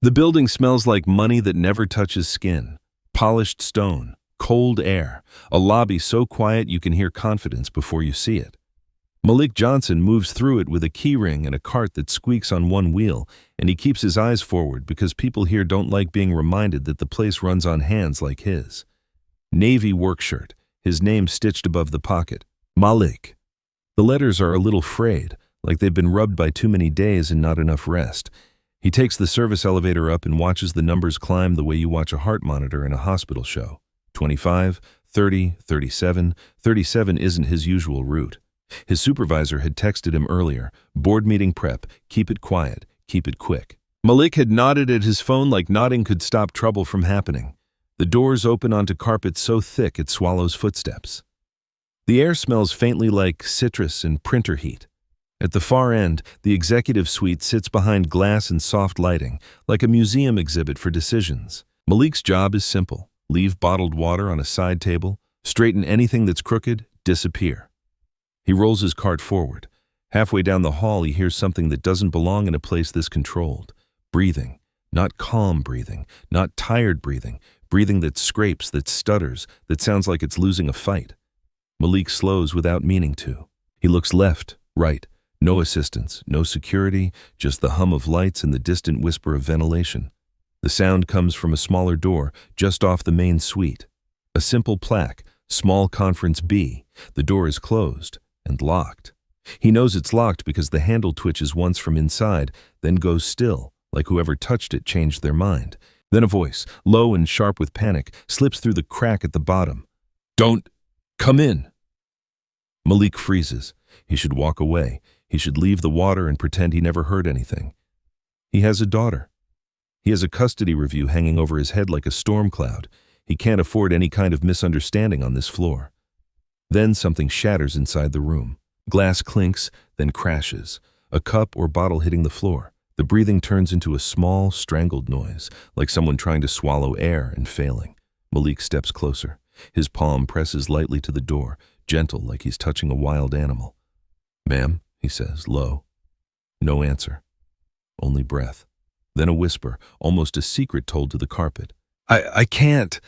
The building smells like money that never touches skin, polished stone, cold air, a lobby so quiet you can hear confidence before you see it. Malik Johnson moves through it with a keyring and a cart that squeaks on one wheel, and he keeps his eyes forward because people here don't like being reminded that the place runs on hands like his. Navy work shirt, his name stitched above the pocket. Malik. The letters are a little frayed, like they've been rubbed by too many days and not enough rest. He takes the service elevator up and watches the numbers climb the way you watch a heart monitor in a hospital show. 25, 30, 37. 37 isn't his usual route. His supervisor had texted him earlier, board meeting prep, keep it quiet, keep it quick. Malik had nodded at his phone like nodding could stop trouble from happening. The doors open onto carpet so thick it swallows footsteps. The air smells faintly like citrus and printer heat. At the far end, the executive suite sits behind glass and soft lighting, like a museum exhibit for decisions. Malik's job is simple. Leave bottled water on a side table, straighten anything that's crooked, disappear. He rolls his cart forward. Halfway down the hall, he hears something that doesn't belong in a place this controlled. Breathing. Not calm breathing, not tired breathing. Breathing that scrapes, that stutters, that sounds like it's losing a fight. Malik slows without meaning to. He looks left, right. No assistance, no security, just the hum of lights and the distant whisper of ventilation. The sound comes from a smaller door just off the main suite. A simple plaque, small conference B. The door is closed and locked. He knows it's locked because the handle twitches once from inside, then goes still, like whoever touched it changed their mind. Then a voice, low and sharp with panic, slips through the crack at the bottom. "Don't come in." Malik freezes. He should walk away. He should leave the water and pretend he never heard anything. He has a daughter. He has a custody review hanging over his head like a storm cloud. He can't afford any kind of misunderstanding on this floor. Then something shatters inside the room. Glass clinks, then crashes. A cup or bottle hitting the floor. The breathing turns into a small, strangled noise, like someone trying to swallow air and failing. Malik steps closer. His palm presses lightly to the door, gentle like he's touching a wild animal. "Ma'am," he says, low. No answer. Only breath. Then a whisper, almost a secret told to the carpet. I can't.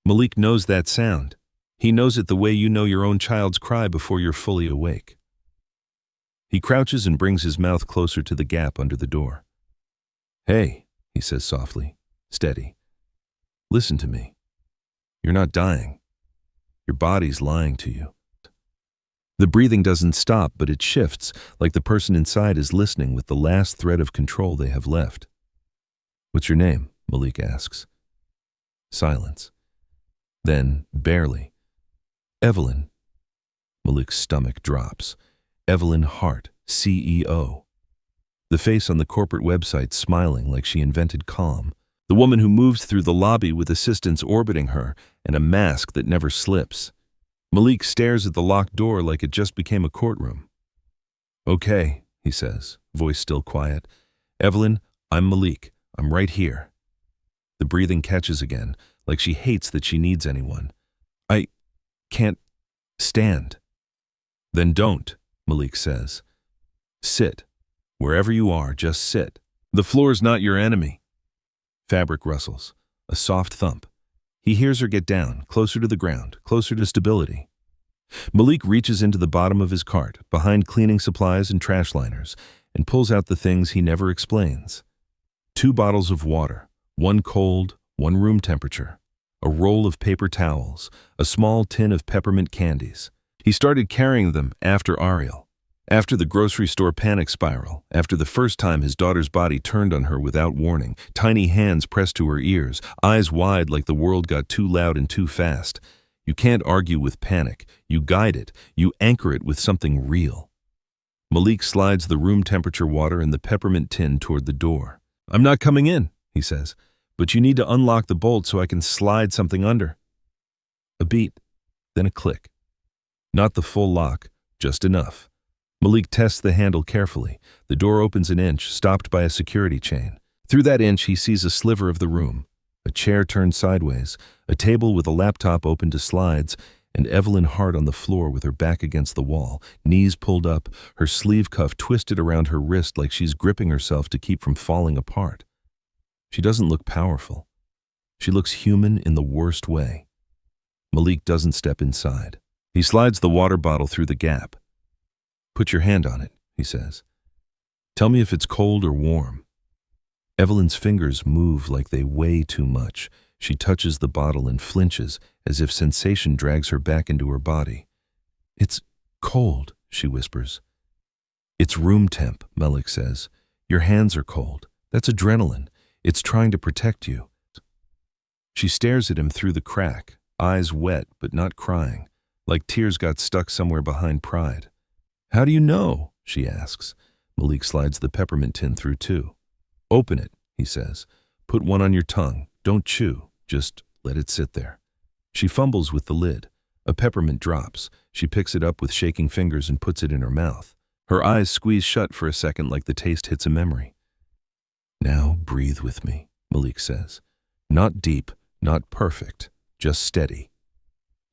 Malik knows that sound. He knows it the way you know your own child's cry before you're fully awake. He crouches and brings his mouth closer to the gap under the door. "Hey," he says softly, steady. "Listen to me. You're not dying. Your body's lying to you." The breathing doesn't stop, but it shifts, like the person inside is listening with the last thread of control they have left. "What's your name?" Malik asks. Silence. Then, barely, "Evelyn." Malik's stomach drops. Evelyn Hart, CEO. The face on the corporate website smiling like she invented calm. The woman who moves through the lobby with assistants orbiting her and a mask that never slips. Malik stares at the locked door like it just became a courtroom. "Okay," he says, voice still quiet. "Evelyn, I'm Malik. I'm right here." The breathing catches again, like she hates that she needs anyone. "I can't stand." "Then don't," Malik says. "Sit. Wherever you are, just sit. The floor's not your enemy." Fabric rustles. A soft thump. He hears her get down, closer to the ground, closer to stability. Malik reaches into the bottom of his cart, behind cleaning supplies and trash liners, and pulls out the things he never explains. 2 bottles of water, 1 cold, 1 room temperature, a roll of paper towels, a small tin of peppermint candies. He started carrying them after Ariel, after the grocery store panic spiral, after the first time his daughter's body turned on her without warning, tiny hands pressed to her ears, eyes wide like the world got too loud and too fast. You can't argue with panic. You guide it. You anchor it with something real. Malik slides the room temperature water and the peppermint tin toward the door. "I'm not coming in," he says, "but you need to unlock the bolt so I can slide something under." A beat, then a click. Not the full lock, just enough. Malik tests the handle carefully. The door opens an inch, stopped by a security chain. Through that inch, he sees a sliver of the room. A chair turned sideways, a table with a laptop open to slides, and Evelyn hard on the floor with her back against the wall, knees pulled up, her sleeve cuff twisted around her wrist like she's gripping herself to keep from falling apart. She doesn't look powerful. She looks human in the worst way. Malik doesn't step inside. He slides the water bottle through the gap. "Put your hand on it," he says. "Tell me if it's cold or warm." Evelyn's fingers move like they weigh too much. She touches the bottle and flinches as if sensation drags her back into her body. "It's cold," she whispers. "It's room temp," Malik says. "Your hands are cold. That's adrenaline. It's trying to protect you." She stares at him through the crack, eyes wet but not crying, like tears got stuck somewhere behind pride. "How do you know?" she asks. Malik slides the peppermint tin through too. "Open it," he says. "Put one on your tongue. Don't chew. Just let it sit there." She fumbles with the lid. A peppermint drops. She picks it up with shaking fingers and puts it in her mouth. Her eyes squeeze shut for a second like the taste hits a memory. "Now breathe with me," Malik says. "Not deep, not perfect, just steady."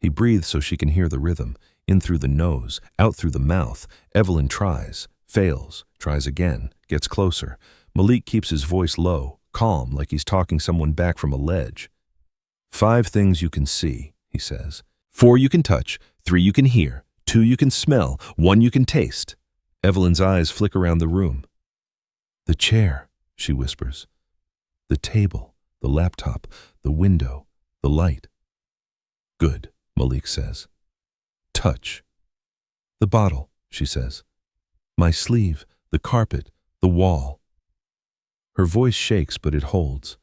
He breathes so she can hear the rhythm, in through the nose, out through the mouth. Evelyn tries, fails, tries again, gets closer. Malik keeps his voice low, calm, like he's talking someone back from a ledge. "5 things you can see," he says. 4 you can touch, 3 you can hear, 2 you can smell, 1 you can taste. Evelyn's eyes flick around the room. "The chair," she whispers. "The table, the laptop, the window, the light." "Good," Malik says. "Touch." "The bottle," she says. "My sleeve, the carpet, the wall." Her voice shakes, but it holds.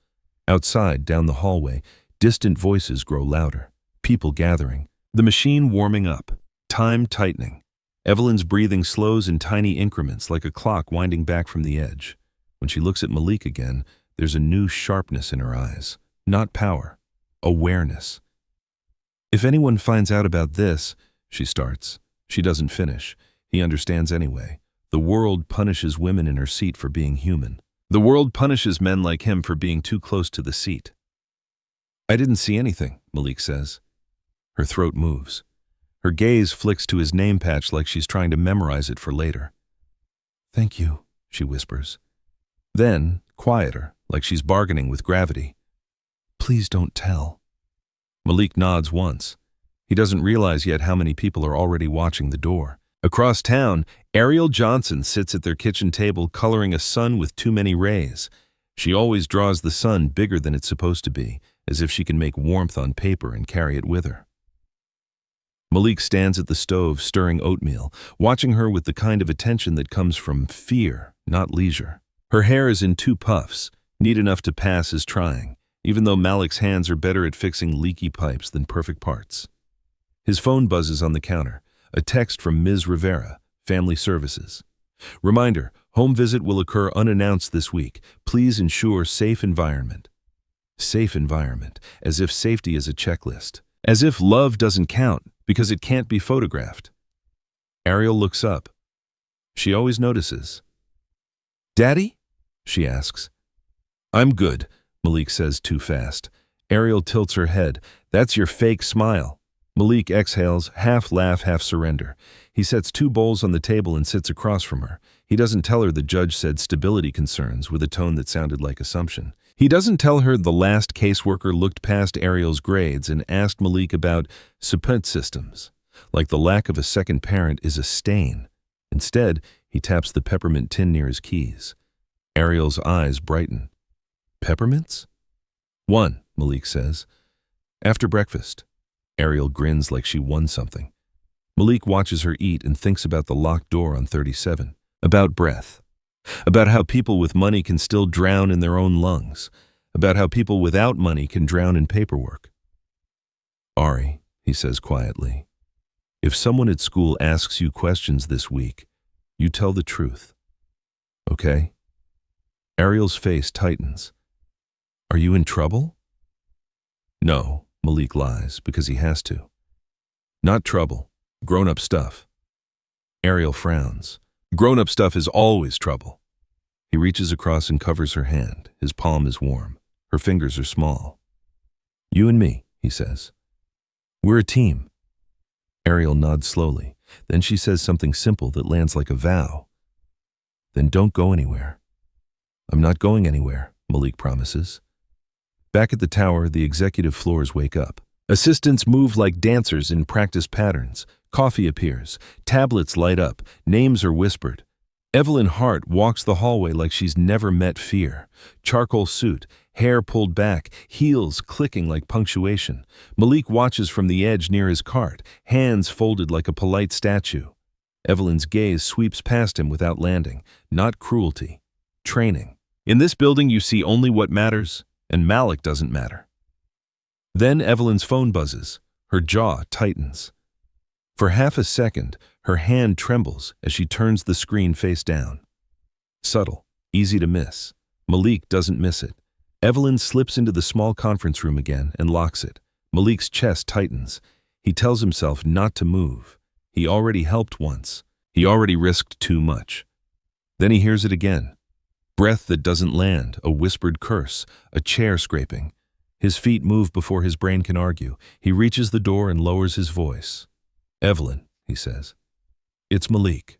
Outside, down the hallway, distant voices grow louder. People gathering. The machine warming up. Time tightening. Evelyn's breathing slows in tiny increments like a clock winding back from the edge. When she looks at Malik again, there's a new sharpness in her eyes. Not power. Awareness. "If anyone finds out about this," she starts. She doesn't finish. He understands anyway. The world punishes women in her seat for being human. The world punishes men like him for being too close to the seat. "I didn't see anything," Malik says. Her throat moves. Her gaze flicks to his name patch like she's trying to memorize it for later. "Thank you," she whispers. Then, quieter, like she's bargaining with gravity. "Please don't tell." Malik nods once. He doesn't realize yet how many people are already watching the door. Across town, Ariel Johnson sits at their kitchen table coloring a sun with too many rays. She always draws the sun bigger than it's supposed to be, as if she can make warmth on paper and carry it with her. Malik stands at the stove stirring oatmeal, watching her with the kind of attention that comes from fear, not leisure. Her hair is in 2 puffs, neat enough to pass as trying, even though Malik's hands are better at fixing leaky pipes than perfect parts. His phone buzzes on the counter, a text from Ms. Rivera, Family Services. "Reminder, home visit will occur unannounced this week. Please ensure safe environment." Safe environment, as if safety is a checklist. As if love doesn't count because it can't be photographed. Ariel looks up. She always notices. "Daddy?" she asks. "I'm good," Malik says too fast. Ariel tilts her head. "That's your fake smile." Malik exhales, half laugh, half surrender. He sets 2 bowls on the table and sits across from her. He doesn't tell her the judge said stability concerns with a tone that sounded like assumption. He doesn't tell her the last caseworker looked past Ariel's grades and asked Malik about support systems, like the lack of a second parent is a stain. Instead, he taps the peppermint tin near his keys. Ariel's eyes brighten. "Peppermints?" "1," Malik says. "After breakfast." Ariel grins like she won something. Malik watches her eat and thinks about the locked door on 37, about breath, about how people with money can still drown in their own lungs, about how people without money can drown in paperwork. "Ari," he says quietly, "if someone at school asks you questions this week, you tell the truth. Okay?" Ariel's face tightens. "Are you in trouble?" "No," Malik lies, because he has to. "Not trouble. Grown-up stuff." Ariel frowns. Grown-up stuff is always trouble. He reaches across and covers her hand. His palm is warm. Her fingers are small. "You and me," he says. "We're a team. Ariel nods slowly. Then she says something simple that lands like a vow. Then don't go anywhere. I'm not going anywhere, Malik promises. Back at the tower, the executive floors wake up. Assistants move like dancers in practice patterns. Coffee appears. Tablets light up. Names are whispered. Evelyn Hart walks the hallway like she's never met fear. Charcoal suit, hair pulled back, heels clicking like punctuation. Malik watches from the edge near his cart, hands folded like a polite statue. Evelyn's gaze sweeps past him without landing. Not cruelty. Training. In this building, you see only what matters, and Malik doesn't matter. Then Evelyn's phone buzzes. Her jaw tightens. For half a second, her hand trembles as she turns the screen face down. Subtle, easy to miss. Malik doesn't miss it. Evelyn slips into the small conference room again and locks it. Malik's chest tightens. He tells himself not to move. He already helped once. He already risked too much. Then he hears it again. Breath that doesn't land, a whispered curse, a chair scraping. His feet move before his brain can argue. He reaches the door and lowers his voice. Evelyn, he says. It's Malik.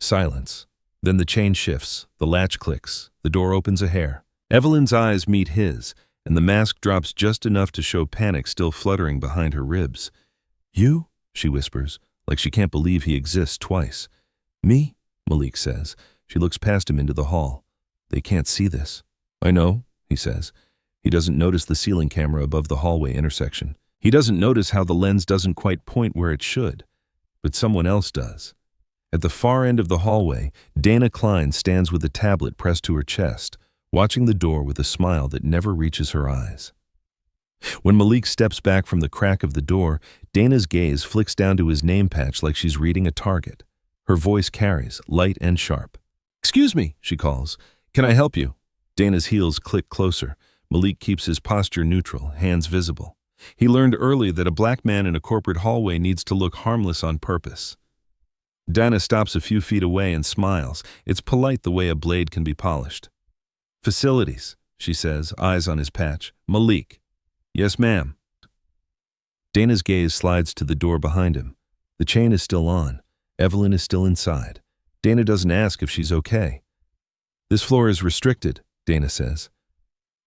Silence. Then the chain shifts, the latch clicks, the door opens a hair. Evelyn's eyes meet his, and the mask drops just enough to show panic still fluttering behind her ribs. You? She whispers, like she can't believe he exists twice. Me? Malik says. She looks past him into the hall. They can't see this. I know, he says. He doesn't notice the ceiling camera above the hallway intersection. He doesn't notice how the lens doesn't quite point where it should. But someone else does. At the far end of the hallway, Dana Klein stands with a tablet pressed to her chest, watching the door with a smile that never reaches her eyes. When Malik steps back from the crack of the door, Dana's gaze flicks down to his name patch like she's reading a target. Her voice carries, light and sharp. Excuse me, she calls. Can I help you? Dana's heels click closer. Malik keeps his posture neutral, hands visible. He learned early that a black man in a corporate hallway needs to look harmless on purpose. Dana stops a few feet away and smiles. It's polite the way a blade can be polished. Facilities, she says, eyes on his patch. Malik. Yes, ma'am. Dana's gaze slides to the door behind him. The chain is still on. Evelyn is still inside. Dana doesn't ask if she's okay. This floor is restricted, Dana says.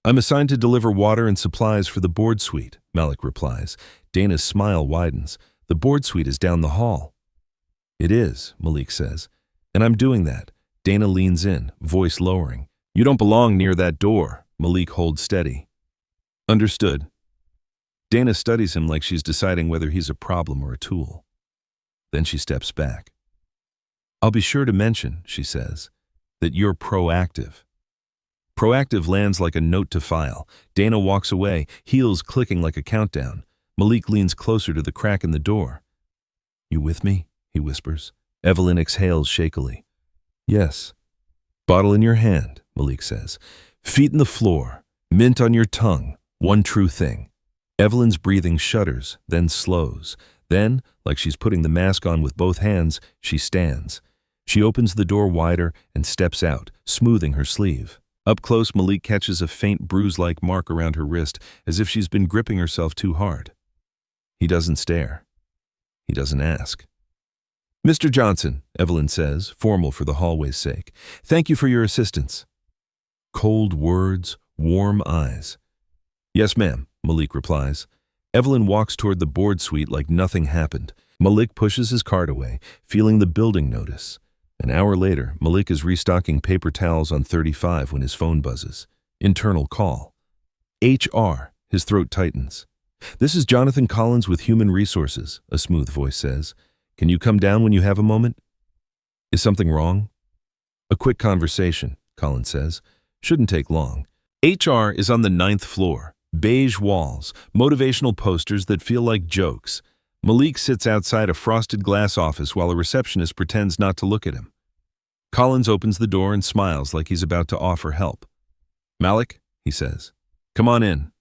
I'm assigned to deliver water and supplies for the board suite, Malik replies. Dana's smile widens. The board suite is down the hall. It is, Malik says. And I'm doing that. Dana leans in, voice lowering. You don't belong near that door. Malik holds steady. Understood. Dana studies him like she's deciding whether he's a problem or a tool. Then she steps back. I'll be sure to mention, she says, that you're proactive. Proactive lands like a note to file. Dana walks away, heels clicking like a countdown. Malik leans closer to the crack in the door. You with me? He whispers. Evelyn exhales shakily. Yes. Bottle in your hand, Malik says. Feet in the floor. Mint on your tongue. One true thing. Evelyn's breathing shudders, then slows. Then, like she's putting the mask on with both hands, she stands. She opens the door wider and steps out, smoothing her sleeve. Up close, Malik catches a faint bruise-like mark around her wrist, as if she's been gripping herself too hard. He doesn't stare. He doesn't ask. Mr. Johnson, Evelyn says, formal for the hallway's sake. Thank you for your assistance. Cold words, warm eyes. Yes, ma'am, Malik replies. Evelyn walks toward the board suite like nothing happened. Malik pushes his cart away, feeling the building notice. An hour later, Malik is restocking paper towels on 35 when his phone buzzes. Internal call. HR. His throat tightens. This is Jonathan Collins with Human Resources, a smooth voice says. Can you come down when you have a moment? Is something wrong? A quick conversation, Collins says. Shouldn't take long. HR is on the 9th floor. Beige walls, motivational posters that feel like jokes. Malik sits outside a frosted glass office while a receptionist pretends not to look at him. Collins opens the door and smiles like he's about to offer help. Malik, he says, come on in.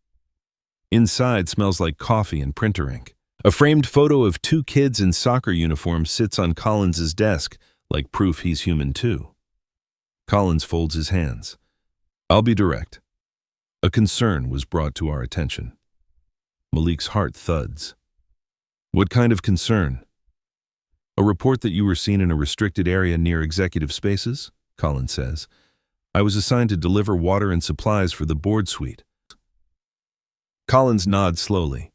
Inside smells like coffee and printer ink. A framed photo of 2 kids in soccer uniforms sits on Collins's desk, like proof he's human too. Collins folds his hands. I'll be direct. A concern was brought to our attention. Malik's heart thuds. What kind of concern? A report that you were seen in a restricted area near executive spaces, Collins says. I was assigned to deliver water and supplies for the board suite. Collins nods slowly.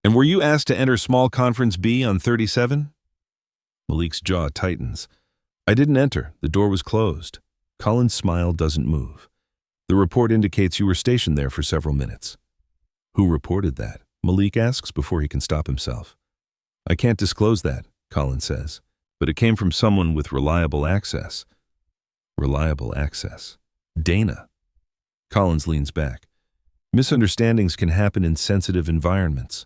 And were you asked to enter small conference B on 37? Malik's jaw tightens. I didn't enter. The door was closed. Collins' smile doesn't move. The report indicates you were stationed there for several minutes. Who reported that? Malik asks before he can stop himself. I can't disclose that, Collins says, but it came from someone with reliable access. Reliable access. Dana. Collins leans back. Misunderstandings can happen in sensitive environments.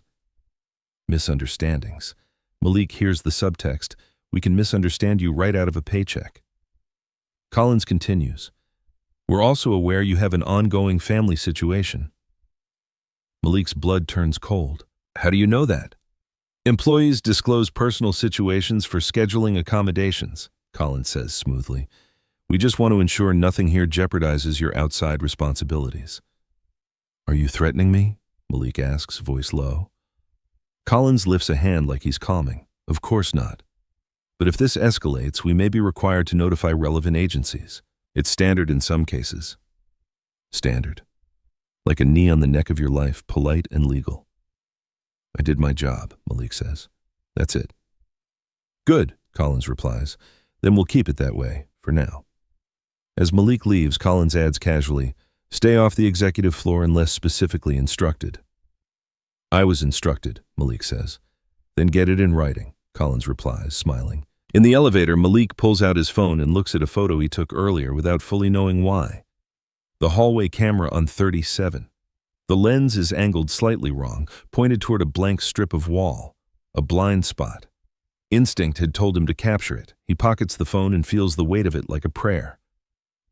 Misunderstandings. Malik hears the subtext. We can misunderstand you right out of a paycheck. Collins continues. We're also aware you have an ongoing family situation. Malik's blood turns cold. How do you know that? Employees disclose personal situations for scheduling accommodations, Collins says smoothly. We just want to ensure nothing here jeopardizes your outside responsibilities. Are you threatening me? Malik asks, voice low. Collins lifts a hand like he's calming. Of course not. But if this escalates, we may be required to notify relevant agencies. It's standard in some cases. Standard. Like a knee on the neck of your life, polite and legal. I did my job, Malik says. That's it. Good, Collins replies. Then we'll keep it that way, for now. As Malik leaves, Collins adds casually, stay off the executive floor unless specifically instructed. I was instructed, Malik says. Then get it in writing, Collins replies, smiling. In the elevator, Malik pulls out his phone and looks at a photo he took earlier without fully knowing why. The hallway camera on 37. The lens is angled slightly wrong, pointed toward a blank strip of wall, a blind spot. Instinct had told him to capture it. He pockets the phone and feels the weight of it like a prayer.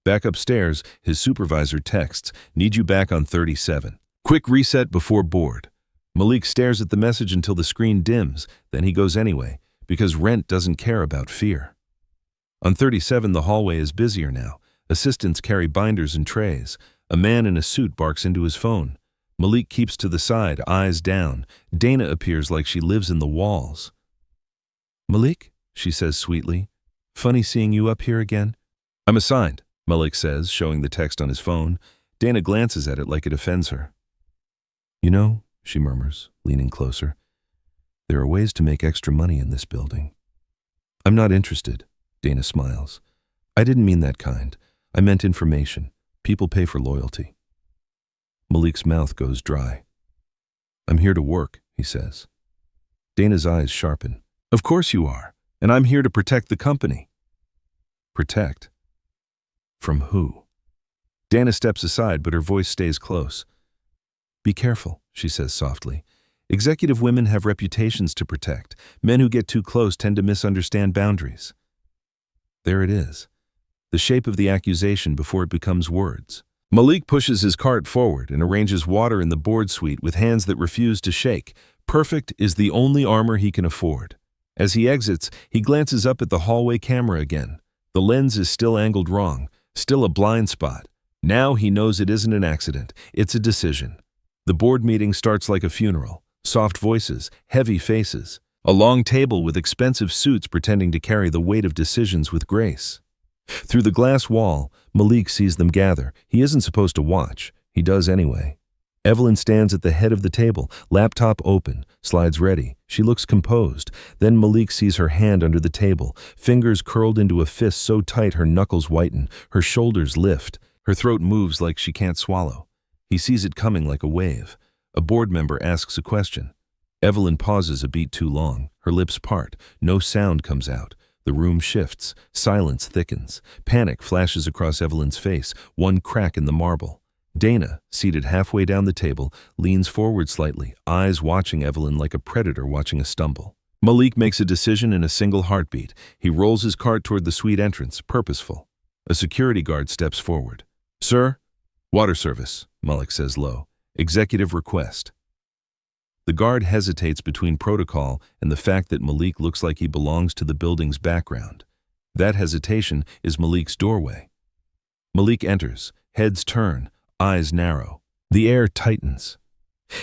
Back upstairs, his supervisor texts, need you back on 37. Quick reset before board. Malik stares at the message until the screen dims, then he goes anyway, because rent doesn't care about fear. On 37, the hallway is busier now. Assistants carry binders and trays. A man in a suit barks into his phone. Malik keeps to the side, eyes down. Dana appears like she lives in the walls. Malik, she says sweetly, funny seeing you up here again. I'm assigned, Malik says, showing the text on his phone. Dana glances at it like it offends her. You know, she murmurs, leaning closer, there are ways to make extra money in this building. I'm not interested, Dana smiles. I didn't mean that kind. I meant information. People pay for loyalty. Malik's mouth goes dry. I'm here to work, he says. Dana's eyes sharpen. Of course you are, and I'm here to protect the company. Protect? From who? Dana steps aside, but her voice stays close. Be careful, she says softly. Executive women have reputations to protect. Men who get too close tend to misunderstand boundaries. There it is. The shape of the accusation before it becomes words. Malik pushes his cart forward and arranges water in the board suite with hands that refuse to shake. Perfect is the only armor he can afford. As he exits, he glances up at the hallway camera again. The lens is still angled wrong, still a blind spot. Now he knows it isn't an accident, it's a decision. The board meeting starts like a funeral. Soft voices, heavy faces. A long table with expensive suits pretending to carry the weight of decisions with grace. Through the glass wall, Malik sees them gather. He isn't supposed to watch. He does anyway. Evelyn stands at the head of the table, laptop open, slides ready. She looks composed. Then Malik sees her hand under the table, fingers curled into a fist so tight her knuckles whiten, her shoulders lift. Her throat moves like she can't swallow. He sees it coming like a wave. A board member asks a question. Evelyn pauses a beat too long. Her lips part. No sound comes out. The room shifts. Silence thickens. Panic flashes across Evelyn's face, one crack in the marble. Dana, seated halfway down the table, leans forward slightly, eyes watching Evelyn like a predator watching a stumble. Malik makes a decision in a single heartbeat. He rolls his cart toward the suite entrance, purposeful. A security guard steps forward. Sir? Water service, Malik says low. Executive request. The guard hesitates between protocol and the fact that Malik looks like he belongs to the building's background. That hesitation is Malik's doorway. Malik enters, heads turn, eyes narrow. The air tightens.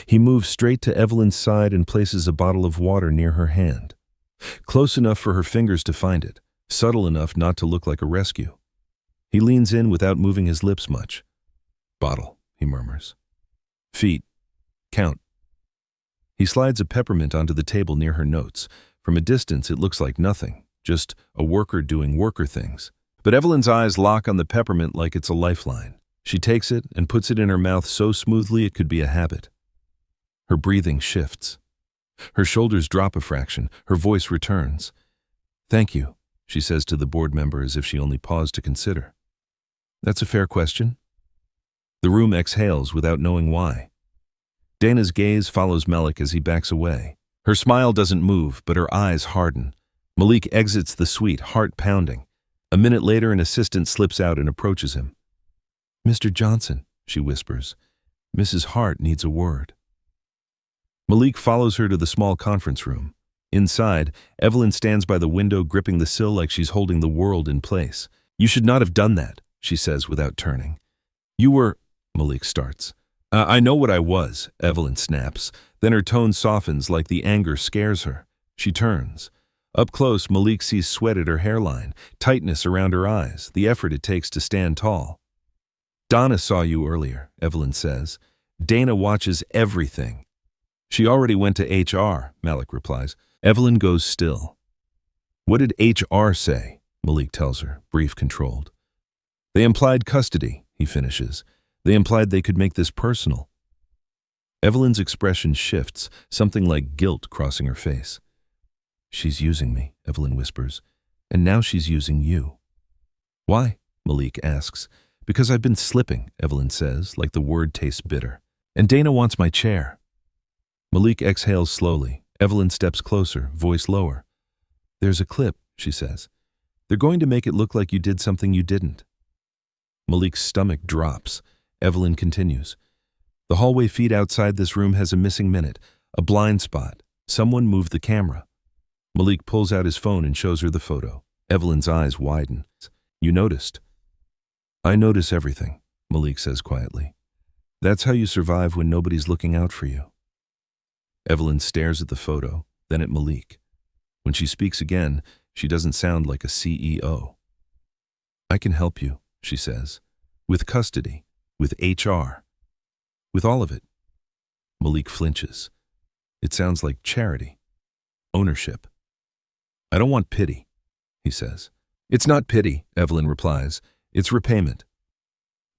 He moves straight to Evelyn's side and places a bottle of water near her hand. Close enough for her fingers to find it, subtle enough not to look like a rescue. He leans in without moving his lips much. Bottle, he murmurs. Feet. Count. He slides a peppermint onto the table near her notes. From a distance, it looks like nothing, just a worker doing worker things. But Evelyn's eyes lock on the peppermint like it's a lifeline. She takes it and puts it in her mouth so smoothly it could be a habit. Her breathing shifts. Her shoulders drop a fraction. Her voice returns. Thank you, she says to the board member as if she only paused to consider. That's a fair question. The room exhales without knowing why. Dana's gaze follows Malik as he backs away. Her smile doesn't move, but her eyes harden. Malik exits the suite, heart pounding. A minute later, an assistant slips out and approaches him. Mr. Johnson, she whispers. Mrs. Hart needs a word. Malik follows her to the small conference room. Inside, Evelyn stands by the window gripping the sill like she's holding the world in place. You should not have done that, she says without turning. You were, Malik starts. I know what I was, Evelyn snaps. Then her tone softens like the anger scares her. She turns. Up close, Malik sees sweat at her hairline, tightness around her eyes, the effort it takes to stand tall. Donna saw you earlier, Evelyn says. Dana watches everything. She already went to HR, Malik replies. Evelyn goes still. What did HR say? Malik tells her, brief, controlled. They implied custody, he finishes. They implied they could make this personal. Evelyn's expression shifts, something like guilt crossing her face. She's using me, Evelyn whispers, and now she's using you. Why? Malik asks. Because I've been slipping, Evelyn says, like the word tastes bitter. And Dana wants my chair. Malik exhales slowly. Evelyn steps closer, voice lower. There's a clip, she says. They're going to make it look like you did something you didn't. Malik's stomach drops. Evelyn continues. The hallway feed outside this room has a missing minute, a blind spot. Someone moved the camera. Malik pulls out his phone and shows her the photo. Evelyn's eyes widen. You noticed? I notice everything, Malik says quietly. That's how you survive when nobody's looking out for you. Evelyn stares at the photo, then at Malik. When she speaks again, she doesn't sound like a CEO. I can help you, she says. With custody, with HR, with all of it. Malik flinches. It sounds like charity, ownership. I don't want pity, he says. It's not pity, Evelyn replies. It's repayment.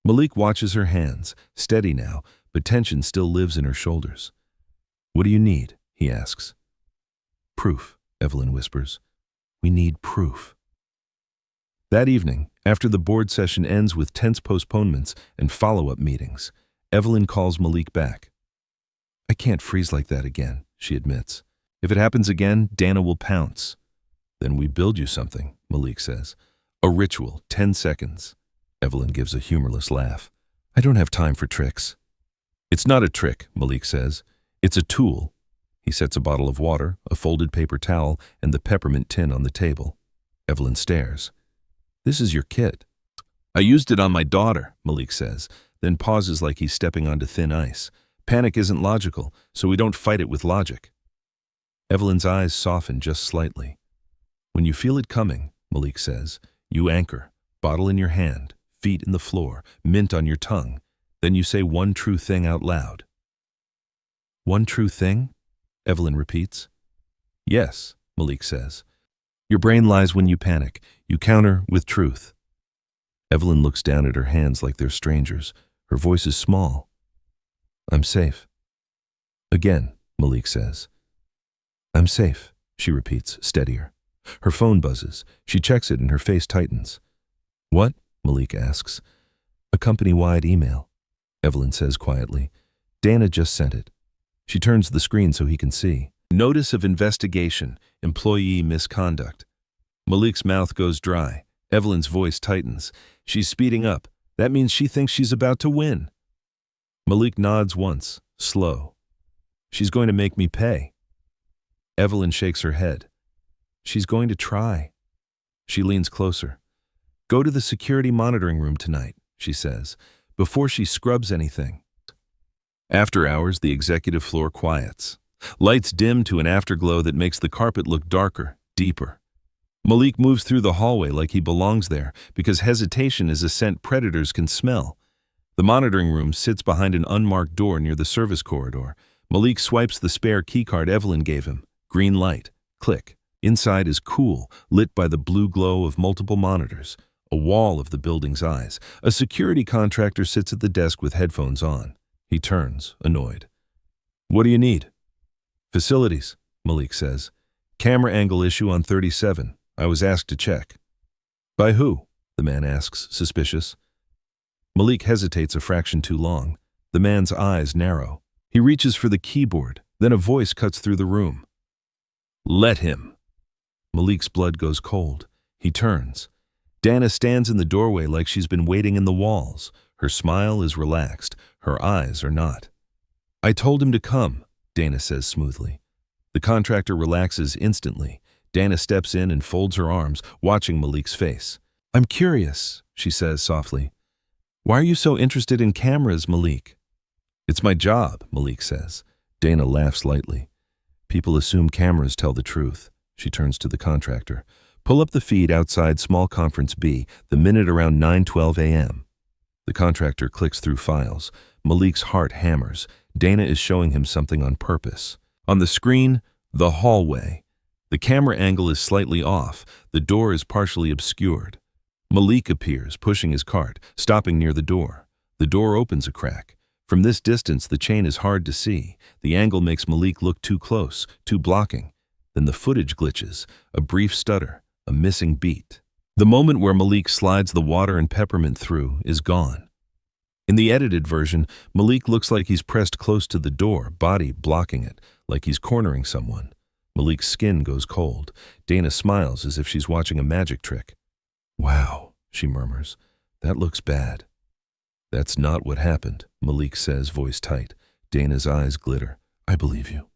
Malik watches her hands, steady now, but tension still lives in her shoulders. What do you need? He asks. Proof, Evelyn whispers. We need proof. That evening, after the board session ends with tense postponements and follow-up meetings, Evelyn calls Malik back. I can't freeze like that again, she admits. If it happens again, Dana will pounce. Then we build you something, Malik says. A ritual, 10 seconds. Evelyn gives a humorless laugh. I don't have time for tricks. It's not a trick, Malik says. It's a tool. He sets a bottle of water, a folded paper towel, and the peppermint tin on the table. Evelyn stares. This is your kit. I used it on my daughter, Malik says, then pauses like he's stepping onto thin ice. Panic isn't logical, so we don't fight it with logic. Evelyn's eyes soften just slightly. When you feel it coming, Malik says, you anchor, bottle in your hand, feet in the floor, mint on your tongue. Then you say one true thing out loud. One true thing? Evelyn repeats. Yes, Malik says. Your brain lies when you panic. You counter with truth. Evelyn looks down at her hands like they're strangers. Her voice is small. I'm safe. Again, Malik says. I'm safe, she repeats, steadier. Her phone buzzes. She checks it and her face tightens. What? Malik asks. A company-wide email, Evelyn says quietly. Dana just sent it. She turns the screen so he can see. Notice of investigation, employee misconduct. Malik's mouth goes dry. Evelyn's voice tightens. She's speeding up. That means she thinks she's about to win. Malik nods once, slow. She's going to make me pay. Evelyn shakes her head. She's going to try. She leans closer. Go to the security monitoring room tonight, she says, before she scrubs anything. After hours, the executive floor quiets. Lights dim to an afterglow that makes the carpet look darker, deeper. Malik moves through the hallway like he belongs there, because hesitation is a scent predators can smell. The monitoring room sits behind an unmarked door near the service corridor. Malik swipes the spare keycard Evelyn gave him. Green light. Click. Inside is cool, lit by the blue glow of multiple monitors. A wall of the building's eyes. A security contractor sits at the desk with headphones on. He turns, annoyed. "What do you need?" "Facilities," Malik says. "Camera angle issue on 37. I was asked to check." "By who?" the man asks, suspicious. Malik hesitates a fraction too long. The man's eyes narrow. He reaches for the keyboard, then a voice cuts through the room. "Let him." Malik's blood goes cold. He turns. Dana stands in the doorway like she's been waiting in the walls. Her smile is relaxed. Her eyes are not. "I told him to come," Dana says smoothly. The contractor relaxes instantly. Dana steps in and folds her arms, watching Malik's face. "I'm curious," she says softly. "Why are you so interested in cameras, Malik?" "It's my job," Malik says. Dana laughs lightly. "People assume cameras tell the truth." She turns to the contractor. "Pull up the feed outside small conference B, the minute around 9:12 a.m. The contractor clicks through files. Malik's heart hammers. Dana is showing him something on purpose. On the screen, the hallway. The camera angle is slightly off. The door is partially obscured. Malik appears, pushing his cart, stopping near the door. The door opens a crack. From this distance, the chain is hard to see. The angle makes Malik look too close, too blocking. Then the footage glitches, a brief stutter, a missing beat. The moment where Malik slides the water and peppermint through is gone. In the edited version, Malik looks like he's pressed close to the door, body blocking it, like he's cornering someone. Malik's skin goes cold. Dana smiles as if she's watching a magic trick. "Wow," she murmurs. "That looks bad." "That's not what happened," Malik says, voice tight. Dana's eyes glitter. "I believe you.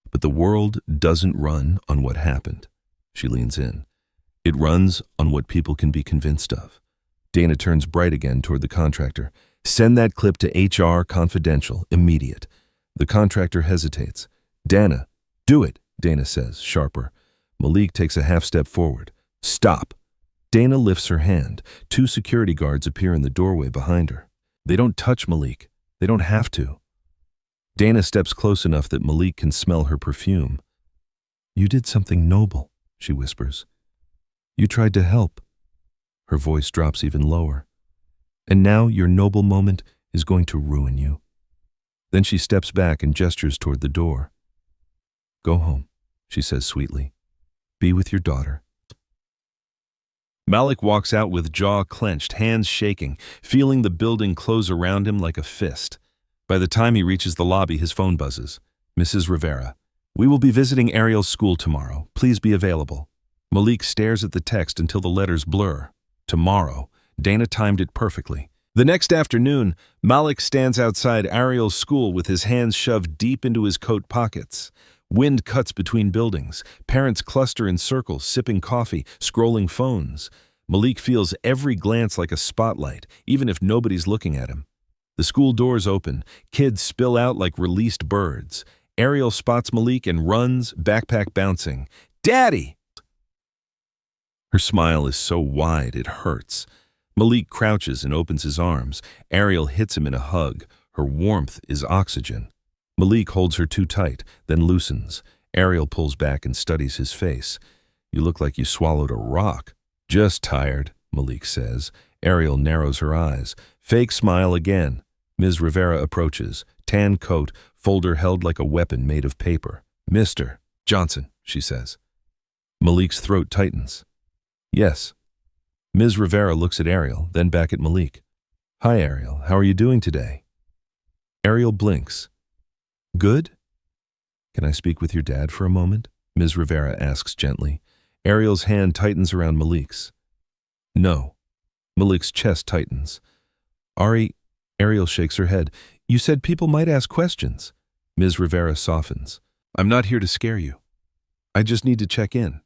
But the world doesn't run on what happened." She leans in. "It runs on what people can be convinced of." Dana turns bright again toward the contractor. "Send that clip to HR confidential, immediate." The contractor hesitates. "Dana, do it," Dana says, sharper. Malik takes a half step forward. "Stop." Dana lifts her hand. Two security guards appear in the doorway behind her. They don't touch Malik. They don't have to. Dana steps close enough that Malik can smell her perfume. "You did something noble," she whispers. "You tried to help." Her voice drops even lower. "And now your noble moment is going to ruin you." Then she steps back and gestures toward the door. "Go home," she says sweetly. "Be with your daughter." Malik walks out with jaw clenched, hands shaking, feeling the building close around him like a fist. By the time he reaches the lobby, his phone buzzes. "Mrs. Rivera, we will be visiting Ariel's school tomorrow. Please be available." Malik stares at the text until the letters blur. Tomorrow. Dana timed it perfectly. The next afternoon, Malik stands outside Ariel's school with his hands shoved deep into his coat pockets. Wind cuts between buildings. Parents cluster in circles, sipping coffee, scrolling phones. Malik feels every glance like a spotlight, even if nobody's looking at him. The school doors open. Kids spill out like released birds. Ariel spots Malik and runs, backpack bouncing. "Daddy!" Her smile is so wide it hurts. Malik crouches and opens his arms. Ariel hits him in a hug. Her warmth is oxygen. Malik holds her too tight, then loosens. Ariel pulls back and studies his face. "You look like you swallowed a rock." "Just tired," Malik says. Ariel narrows her eyes. Fake smile again. Ms. Rivera approaches. Tan coat, folder held like a weapon made of paper. "Mr. Johnson," she says. Malik's throat tightens. "Yes." Ms. Rivera looks at Ariel, then back at Malik. "Hi, Ariel. How are you doing today?" Ariel blinks. "Good?" "Can I speak with your dad for a moment?" Ms. Rivera asks gently. Ariel's hand tightens around Malik's. "No." Malik's chest tightens. Ariel shakes her head. "You said people might ask questions." Ms. Rivera softens. "I'm not here to scare you. I just need to check in."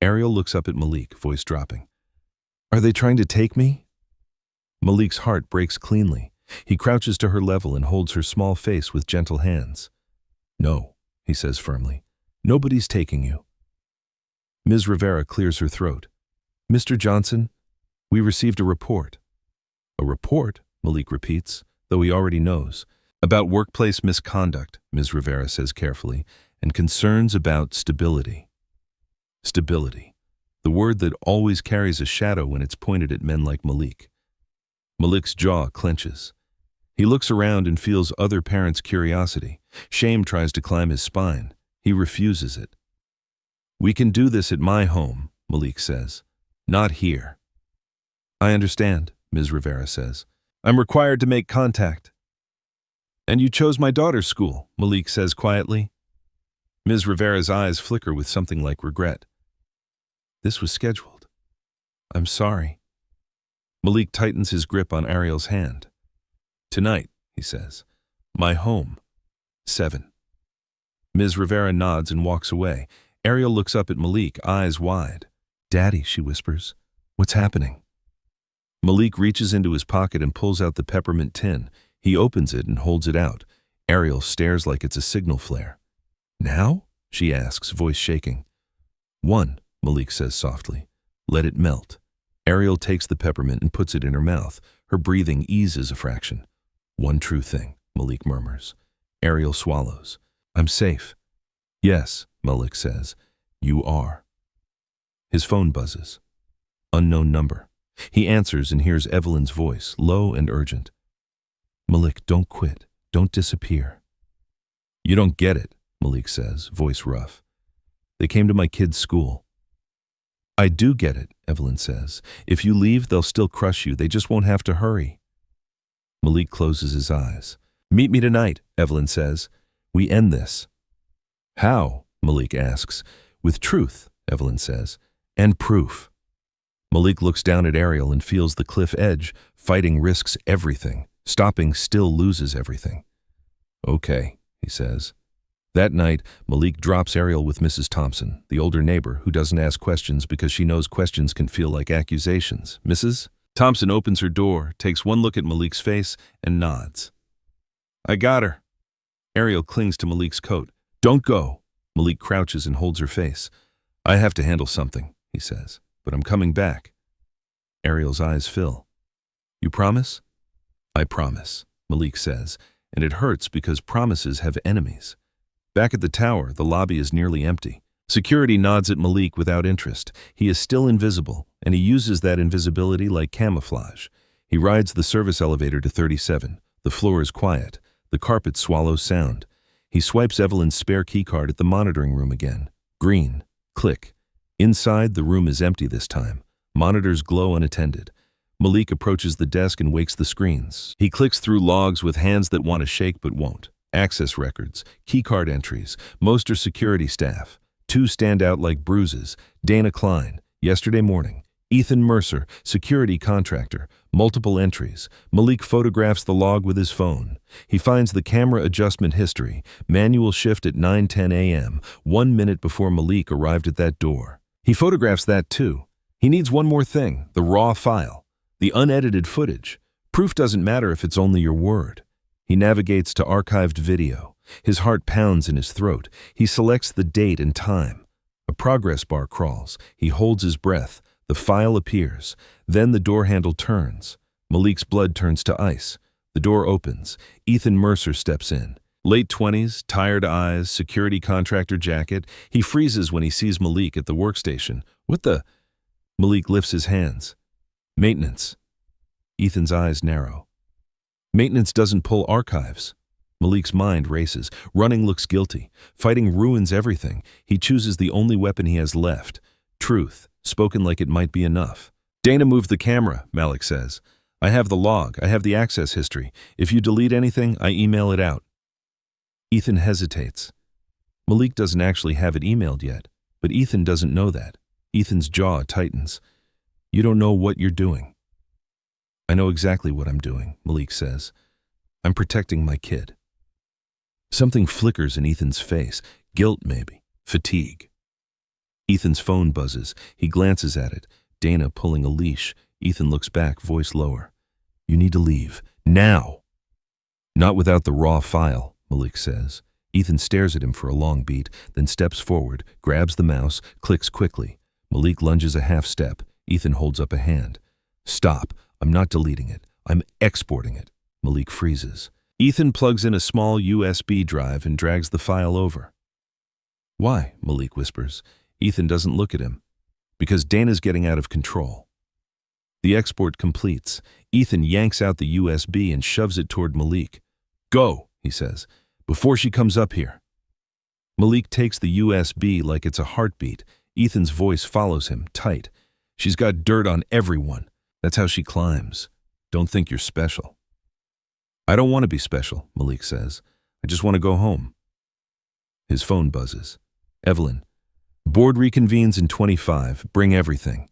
Ariel looks up at Malik, voice dropping. "Are they trying to take me?" Malik's heart breaks cleanly. He crouches to her level and holds her small face with gentle hands. "No," he says firmly. "Nobody's taking you." Ms. Rivera clears her throat. "Mr. Johnson, we received a report." "A report?" Malik repeats, though he already knows. "About workplace misconduct," Ms. Rivera says carefully, "and concerns about stability." Stability. The word that always carries a shadow when it's pointed at men like Malik. Malik's jaw clenches. He looks around and feels other parents' curiosity. Shame tries to climb his spine. He refuses it. "We can do this at my home," Malik says. "Not here." "I understand," Ms. Rivera says. "I'm required to make contact." "And you chose my daughter's school," Malik says quietly. Ms. Rivera's eyes flicker with something like regret. "This was scheduled. I'm sorry." Malik tightens his grip on Ariel's hand. "Tonight," he says. "My home. 7. Ms. Rivera nods and walks away. Ariel looks up at Malik, eyes wide. "Daddy," she whispers. "What's happening?" Malik reaches into his pocket and pulls out the peppermint tin. He opens it and holds it out. Ariel stares like it's a signal flare. "Now?" she asks, voice shaking. "1," Malik says softly. "Let it melt." Ariel takes the peppermint and puts it in her mouth. Her breathing eases a fraction. "One true thing," Malik murmurs. Ariel swallows. "I'm safe." "Yes," Malik says. "You are." His phone buzzes. Unknown number. He answers and hears Evelyn's voice, low and urgent. "Malik, don't quit. Don't disappear." "You don't get it," Malik says, voice rough. "They came to my kid's school." "I do get it," Evelyn says. "If you leave, they'll still crush you. They just won't have to hurry." Malik closes his eyes. "Meet me tonight," Evelyn says. "We end this." "How?" Malik asks. "With truth," Evelyn says. "And proof." Malik looks down at Ariel and feels the cliff edge. Fighting risks everything. Stopping still loses everything. "Okay," he says. That night, Malik drops Ariel with Mrs. Thompson, the older neighbor who doesn't ask questions because she knows questions can feel like accusations. Mrs. Thompson opens her door, takes one look at Malik's face, and nods. "I got her." Ariel clings to Malik's coat. "Don't go." Malik crouches and holds her face. "I have to handle something," he says, "but I'm coming back." Ariel's eyes fill. "You promise?" "I promise," Malik says, and it hurts because promises have enemies. Back at the tower, the lobby is nearly empty. Security nods at Malik without interest. He is still invisible, and he uses that invisibility like camouflage. He rides the service elevator to 37. The floor is quiet. The carpet swallows sound. He swipes Evelyn's spare keycard at the monitoring room again. Green. Click. Inside, the room is empty this time. Monitors glow unattended. Malik approaches the desk and wakes the screens. He clicks through logs with hands that want to shake but won't. Access records, keycard entries, most are security staff. 2 stand out like bruises. Dana Klein, yesterday morning. Ethan Mercer, security contractor, multiple entries. Malik photographs the log with his phone. He finds the camera adjustment history, manual shift at 9:10 a.m., 1 minute before Malik arrived at that door. He photographs that too. He needs one more thing, the raw file, the unedited footage. Proof doesn't matter if it's only your word. He navigates to archived video. His heart pounds in his throat. He selects the date and time. A progress bar crawls. He holds his breath. The file appears. Then the door handle turns. Malik's blood turns to ice. The door opens. Ethan Mercer steps in. Late 20s, tired eyes, security contractor jacket. He freezes when he sees Malik at the workstation. "What the?" Malik lifts his hands. "Maintenance." Ethan's eyes narrow. "Maintenance doesn't pull archives." Malik's mind races. Running looks guilty. Fighting ruins everything. He chooses the only weapon he has left. Truth, spoken like it might be enough. "Dana moved the camera," Malik says. "I have the log. I have the access history. If you delete anything, I email it out." Ethan hesitates. Malik doesn't actually have it emailed yet, but Ethan doesn't know that. Ethan's jaw tightens. "You don't know what you're doing." "I know exactly what I'm doing," Malik says. "I'm protecting my kid." Something flickers in Ethan's face. Guilt, maybe. Fatigue. Ethan's phone buzzes. He glances at it. Dana pulling a leash. Ethan looks back, voice lower. "You need to leave. Now." Not without the raw file, Malik says. Ethan stares at him for a long beat, then steps forward, grabs the mouse, clicks quickly. Malik lunges a half step. Ethan holds up a hand. Stop. I'm not deleting it. I'm exporting it. Malik freezes. Ethan plugs in a small USB drive and drags the file over. Why? Malik whispers. Ethan doesn't look at him. Because Dana's getting out of control. The export completes. Ethan yanks out the USB and shoves it toward Malik. Go, he says, before she comes up here. Malik takes the USB like it's a heartbeat. Ethan's voice follows him, tight. She's got dirt on everyone. That's how she climbs. Don't think you're special. I don't want to be special, Malik says. I just want to go home. His phone buzzes. Evelyn. Board reconvenes in 25. Bring everything.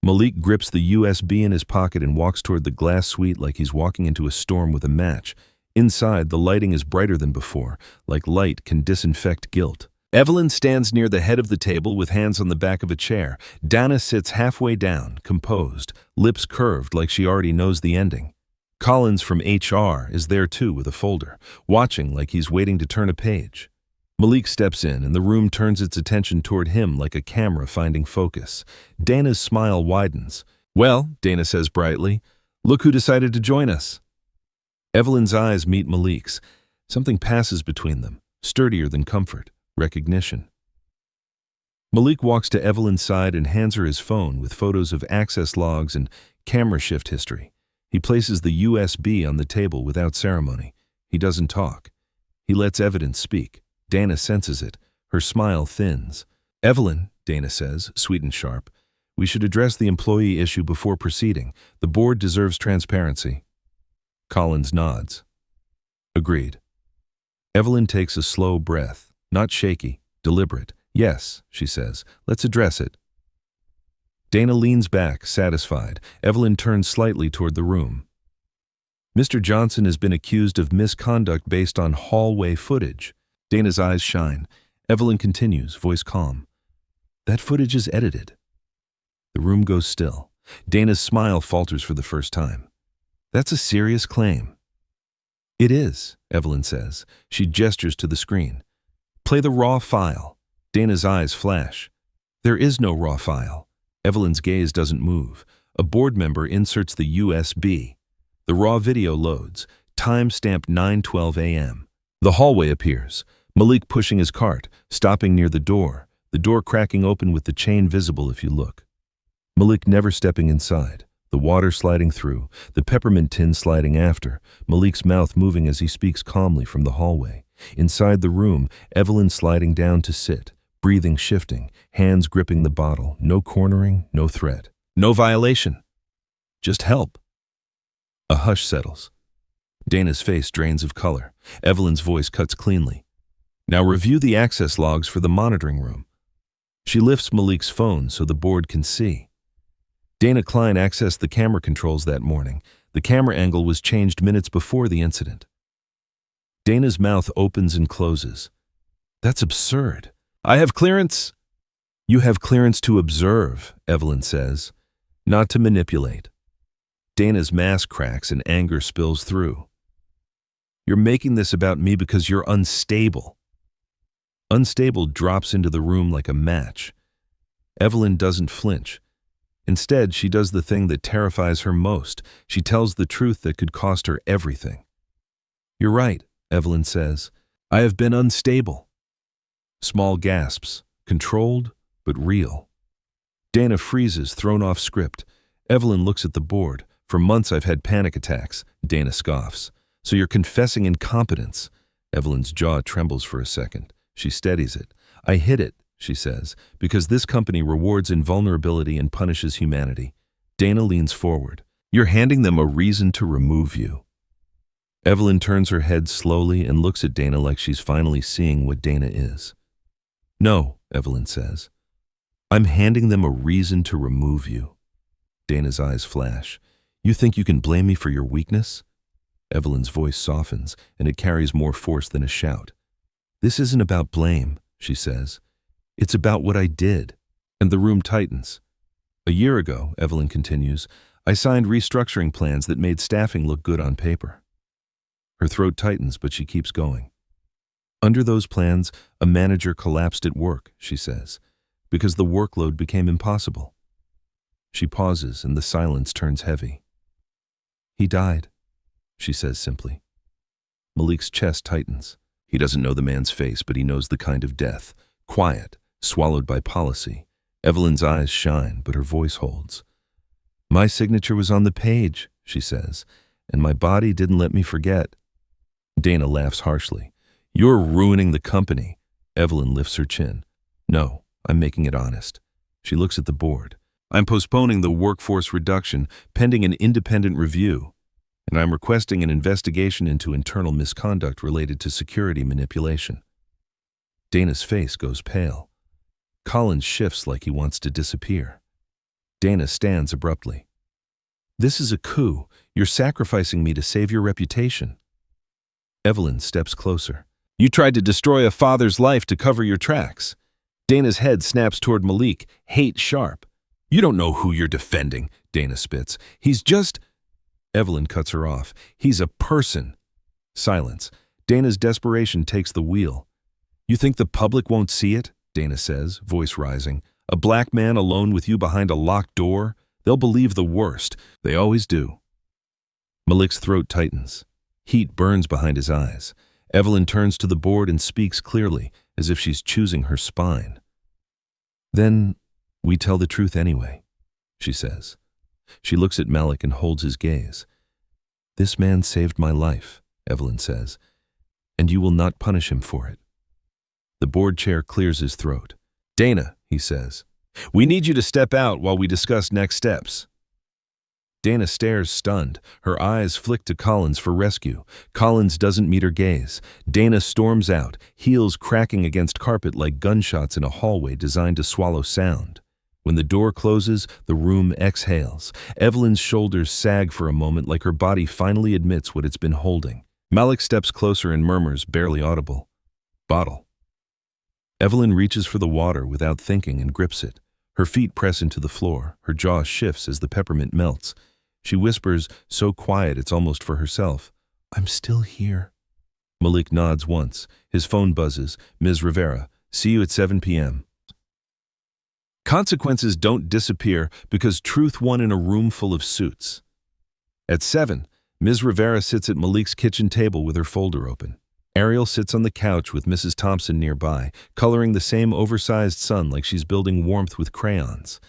Malik grips the USB in his pocket and walks toward the glass suite like he's walking into a storm with a match. Inside, the lighting is brighter than before, like light can disinfect guilt. Evelyn stands near the head of the table with hands on the back of a chair. Dana sits halfway down, composed, lips curved like she already knows the ending. Collins from HR is there too with a folder, watching like he's waiting to turn a page. Malik steps in and the room turns its attention toward him like a camera finding focus. Dana's smile widens. Well, Dana says brightly, look who decided to join us. Evelyn's eyes meet Malik's. Something passes between them, sturdier than comfort, recognition. Malik walks to Evelyn's side and hands her his phone with photos of access logs and camera shift history. He places the USB on the table without ceremony. He doesn't talk. He lets evidence speak. Dana senses it. Her smile thins. Evelyn, Dana says, sweet and sharp, we should address the employee issue before proceeding. The board deserves transparency. Collins nods. Agreed. Evelyn takes a slow breath, not shaky, deliberate. Yes, she says, let's address it. Dana leans back, satisfied. Evelyn turns slightly toward the room. Mr. Johnson has been accused of misconduct based on hallway footage. Dana's eyes shine. Evelyn continues, voice calm. That footage is edited. The room goes still. Dana's smile falters for the first time. That's a serious claim. It is, Evelyn says. She gestures to the screen. Play the raw file. Dana's eyes flash. There is no raw file. Evelyn's gaze doesn't move. A board member inserts the USB. The raw video loads. Time stamped 9:12 a.m. The hallway appears. Malik pushing his cart, stopping near the door cracking open with the chain visible if you look. Malik never stepping inside. The water sliding through, the peppermint tin sliding after, Malik's mouth moving as he speaks calmly from the hallway. Inside the room, Evelyn sliding down to sit, breathing shifting, hands gripping the bottle, no cornering, no threat. No violation. Just help. A hush settles. Dana's face drains of color. Evelyn's voice cuts cleanly. Now review the access logs for the monitoring room. She lifts Malik's phone so the board can see. Dana Klein accessed the camera controls that morning. The camera angle was changed minutes before the incident. Dana's mouth opens and closes. That's absurd. I have clearance. You have clearance to observe, Evelyn says, not to manipulate. Dana's mask cracks and anger spills through. You're making this about me because you're unstable. Unstable drops into the room like a match. Evelyn doesn't flinch. Instead, she does the thing that terrifies her most. She tells the truth that could cost her everything. You're right, Evelyn says. I have been unstable. Small gasps, controlled but real. Dana freezes, thrown off script. Evelyn looks at the board. For months I've had panic attacks, Dana scoffs. So you're confessing incompetence. Evelyn's jaw trembles for a second. She steadies it. I hid it, she says, because this company rewards invulnerability and punishes humanity. Dana leans forward. You're handing them a reason to remove you. Evelyn turns her head slowly and looks at Dana like she's finally seeing what Dana is. No, Evelyn says. I'm handing them a reason to remove you. Dana's eyes flash. You think you can blame me for your weakness? Evelyn's voice softens, and it carries more force than a shout. This isn't about blame, she says. It's about what I did. And the room tightens. A year ago, Evelyn continues, I signed restructuring plans that made staffing look good on paper. Her throat tightens, but she keeps going. Under those plans, a manager collapsed at work, she says, because the workload became impossible. She pauses and the silence turns heavy. He died, she says simply. Malik's chest tightens. He doesn't know the man's face, but he knows the kind of death. Quiet, swallowed by policy. Evelyn's eyes shine, but her voice holds. My signature was on the page, she says, and my body didn't let me forget. Dana laughs harshly. You're ruining the company. Evelyn lifts her chin. No, I'm making it honest. She looks at the board. I'm postponing the workforce reduction pending an independent review, and I'm requesting an investigation into internal misconduct related to security manipulation. Dana's face goes pale. Collins shifts like he wants to disappear. Dana stands abruptly. This is a coup. You're sacrificing me to save your reputation. Evelyn steps closer. You tried to destroy a father's life to cover your tracks. Dana's head snaps toward Malik, hate sharp. You don't know who you're defending, Dana spits. He's just... Evelyn cuts her off. He's a person. Silence. Dana's desperation takes the wheel. You think the public won't see it? Dana says, voice rising. A black man alone with you behind a locked door? They'll believe the worst. They always do. Malik's throat tightens. Heat burns behind his eyes. Evelyn turns to the board and speaks clearly, as if she's choosing her spine. Then we tell the truth anyway, she says. She looks at Malik and holds his gaze. This man saved my life, Evelyn says, and you will not punish him for it. The board chair clears his throat. Dana, he says, we need you to step out while we discuss next steps. Dana stares stunned. Her eyes flick to Collins for rescue. Collins doesn't meet her gaze. Dana storms out, heels cracking against carpet like gunshots in a hallway designed to swallow sound. When the door closes, the room exhales. Evelyn's shoulders sag for a moment like her body finally admits what it's been holding. Malik steps closer and murmurs, barely audible, bottle. Evelyn reaches for the water without thinking and grips it. Her feet press into the floor. Her jaw shifts as the peppermint melts. She whispers, so quiet it's almost for herself, I'm still here. Malik nods once. His phone buzzes. Ms. Rivera, see you at 7 p.m. Consequences don't disappear because truth won in a room full of suits. At 7, Ms. Rivera sits at Malik's kitchen table with her folder open. Ariel sits on the couch with Mrs. Thompson nearby, coloring the same oversized sun like she's building warmth with crayons.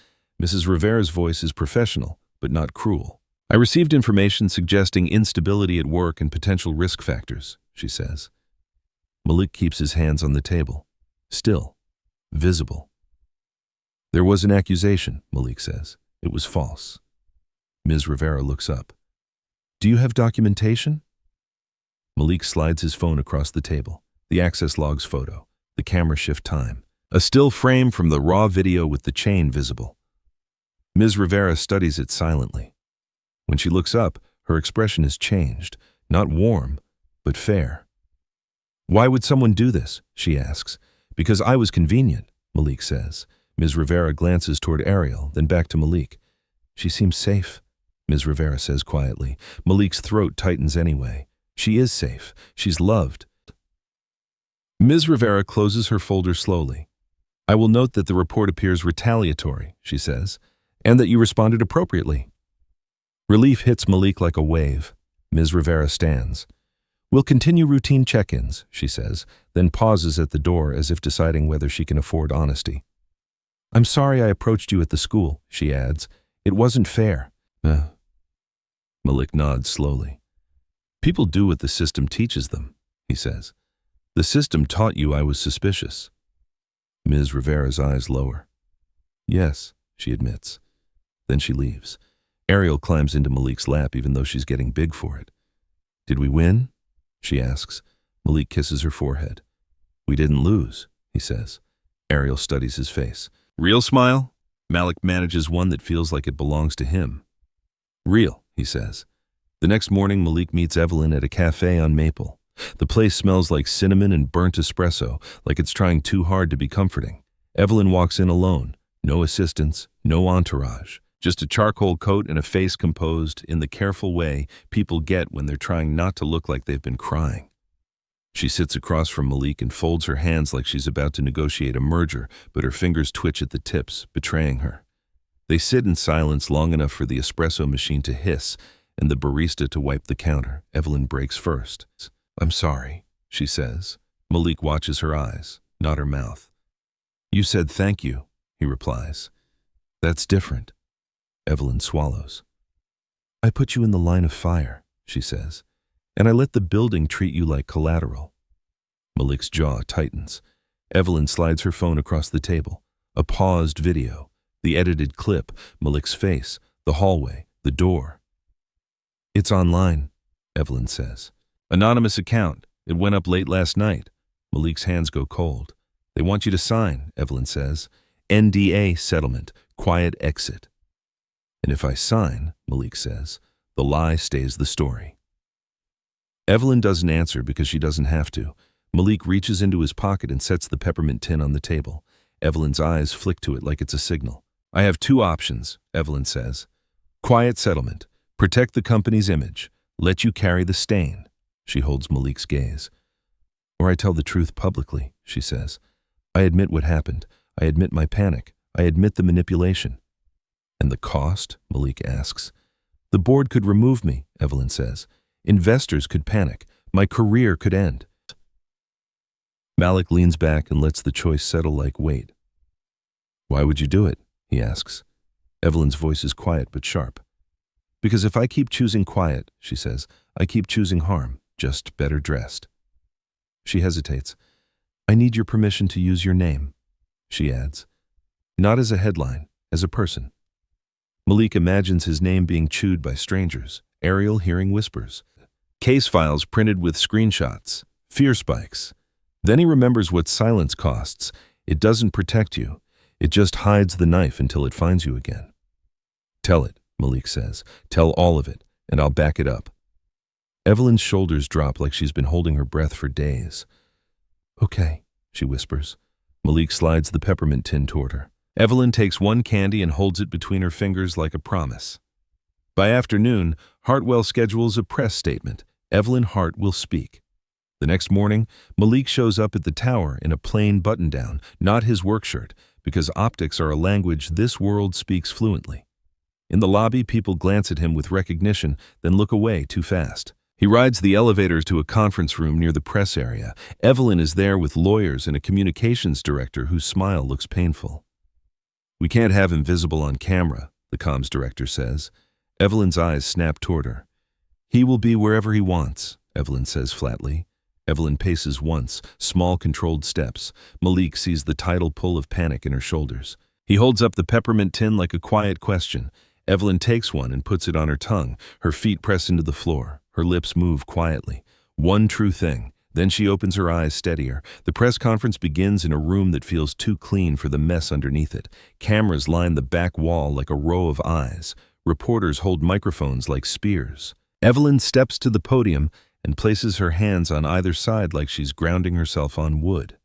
Mrs. Rivera's voice is professional, but not cruel. I received information suggesting instability at work and potential risk factors, she says. Malik keeps his hands on the table. Still. Visible. There was an accusation, Malik says. It was false. Ms. Rivera looks up. Do you have documentation? Malik slides his phone across the table. The access logs photo. The camera shift time. A still frame from the raw video with the chain visible. Ms. Rivera studies it silently. When she looks up, her expression is changed. Not warm, but fair. Why would someone do this? She asks. Because I was convenient, Malik says. Ms. Rivera glances toward Ariel, then back to Malik. She seems safe, Ms. Rivera says quietly. Malik's throat tightens anyway. She is safe. She's loved. Ms. Rivera closes her folder slowly. I will note that the report appears retaliatory, she says, and that you responded appropriately. Relief hits Malik like a wave. Ms. Rivera stands. We'll continue routine check-ins, she says, then pauses at the door as if deciding whether she can afford honesty. I'm sorry I approached you at the school, she adds. It wasn't fair. Malik nods slowly. People do what the system teaches them, he says. The system taught you I was suspicious. Ms. Rivera's eyes lower. Yes, she admits. Then she leaves. Ariel climbs into Malik's lap even though she's getting big for it. Did we win? She asks. Malik kisses her forehead. We didn't lose, he says. Ariel studies his face. Real smile? Malik manages one that feels like it belongs to him. Real, he says. The next morning, Malik meets Evelyn at a cafe on Maple. The place smells like cinnamon and burnt espresso, like it's trying too hard to be comforting. Evelyn walks in alone. No assistants, no entourage. Just a charcoal coat and a face composed in the careful way people get when they're trying not to look like they've been crying. She sits across from Malik and folds her hands like she's about to negotiate a merger, but her fingers twitch at the tips, betraying her. They sit in silence long enough for the espresso machine to hiss and the barista to wipe the counter. Evelyn breaks first. "I'm sorry," she says. Malik watches her eyes, not her mouth. "You said thank you," he replies. "That's different." Evelyn swallows. "I put you in the line of fire," she says, "and I let the building treat you like collateral." Malik's jaw tightens. Evelyn slides her phone across the table. A paused video, the edited clip, Malik's face, the hallway, the door. "It's online," Evelyn says. "Anonymous account. It went up late last night." Malik's hands go cold. "They want you to sign," Evelyn says. "NDA settlement, quiet exit." "And if I sign," Malik says, "the lie stays the story." Evelyn doesn't answer because she doesn't have to. Malik reaches into his pocket and sets the peppermint tin on the table. Evelyn's eyes flick to it like it's a signal. "I have two options," Evelyn says. "Quiet settlement. Protect the company's image. Let you carry the stain." She holds Malik's gaze. "Or I tell the truth publicly," she says. "I admit what happened. I admit my panic. I admit the manipulation." "And the cost?" Malik asks. "The board could remove me," Evelyn says. "Investors could panic. My career could end." Malik leans back and lets the choice settle like weight. "Why would you do it?" he asks. Evelyn's voice is quiet but sharp. "Because if I keep choosing quiet," she says, "I keep choosing harm, just better dressed." She hesitates. "I need your permission to use your name," she adds. "Not as a headline, as a person." Malik imagines his name being chewed by strangers, Ariel hearing whispers. Case files printed with screenshots, fear spikes. Then he remembers what silence costs. It doesn't protect you. It just hides the knife until it finds you again. "Tell it," Malik says. "Tell all of it, and I'll back it up." Evelyn's shoulders drop like she's been holding her breath for days. "Okay," she whispers. Malik slides the peppermint tin toward her. Evelyn takes one candy and holds it between her fingers like a promise. By afternoon, Hartwell schedules a press statement. Evelyn Hart will speak. The next morning, Malik shows up at the tower in a plain button-down, not his work shirt, because optics are a language this world speaks fluently. In the lobby, people glance at him with recognition, then look away too fast. He rides the elevator to a conference room near the press area. Evelyn is there with lawyers and a communications director whose smile looks painful. "We can't have him visible on camera," the comms director says. Evelyn's eyes snap toward her. "He will be wherever he wants," Evelyn says flatly. Evelyn paces once, small controlled steps. Malik sees the tidal pull of panic in her shoulders. He holds up the peppermint tin like a quiet question. Evelyn takes one and puts it on her tongue. Her feet press into the floor. Her lips move quietly. One true thing. Then she opens her eyes steadier. The press conference begins in a room that feels too clean for the mess underneath it. Cameras line the back wall like a row of eyes. Reporters hold microphones like spears. Evelyn steps to the podium and places her hands on either side like she's grounding herself on wood.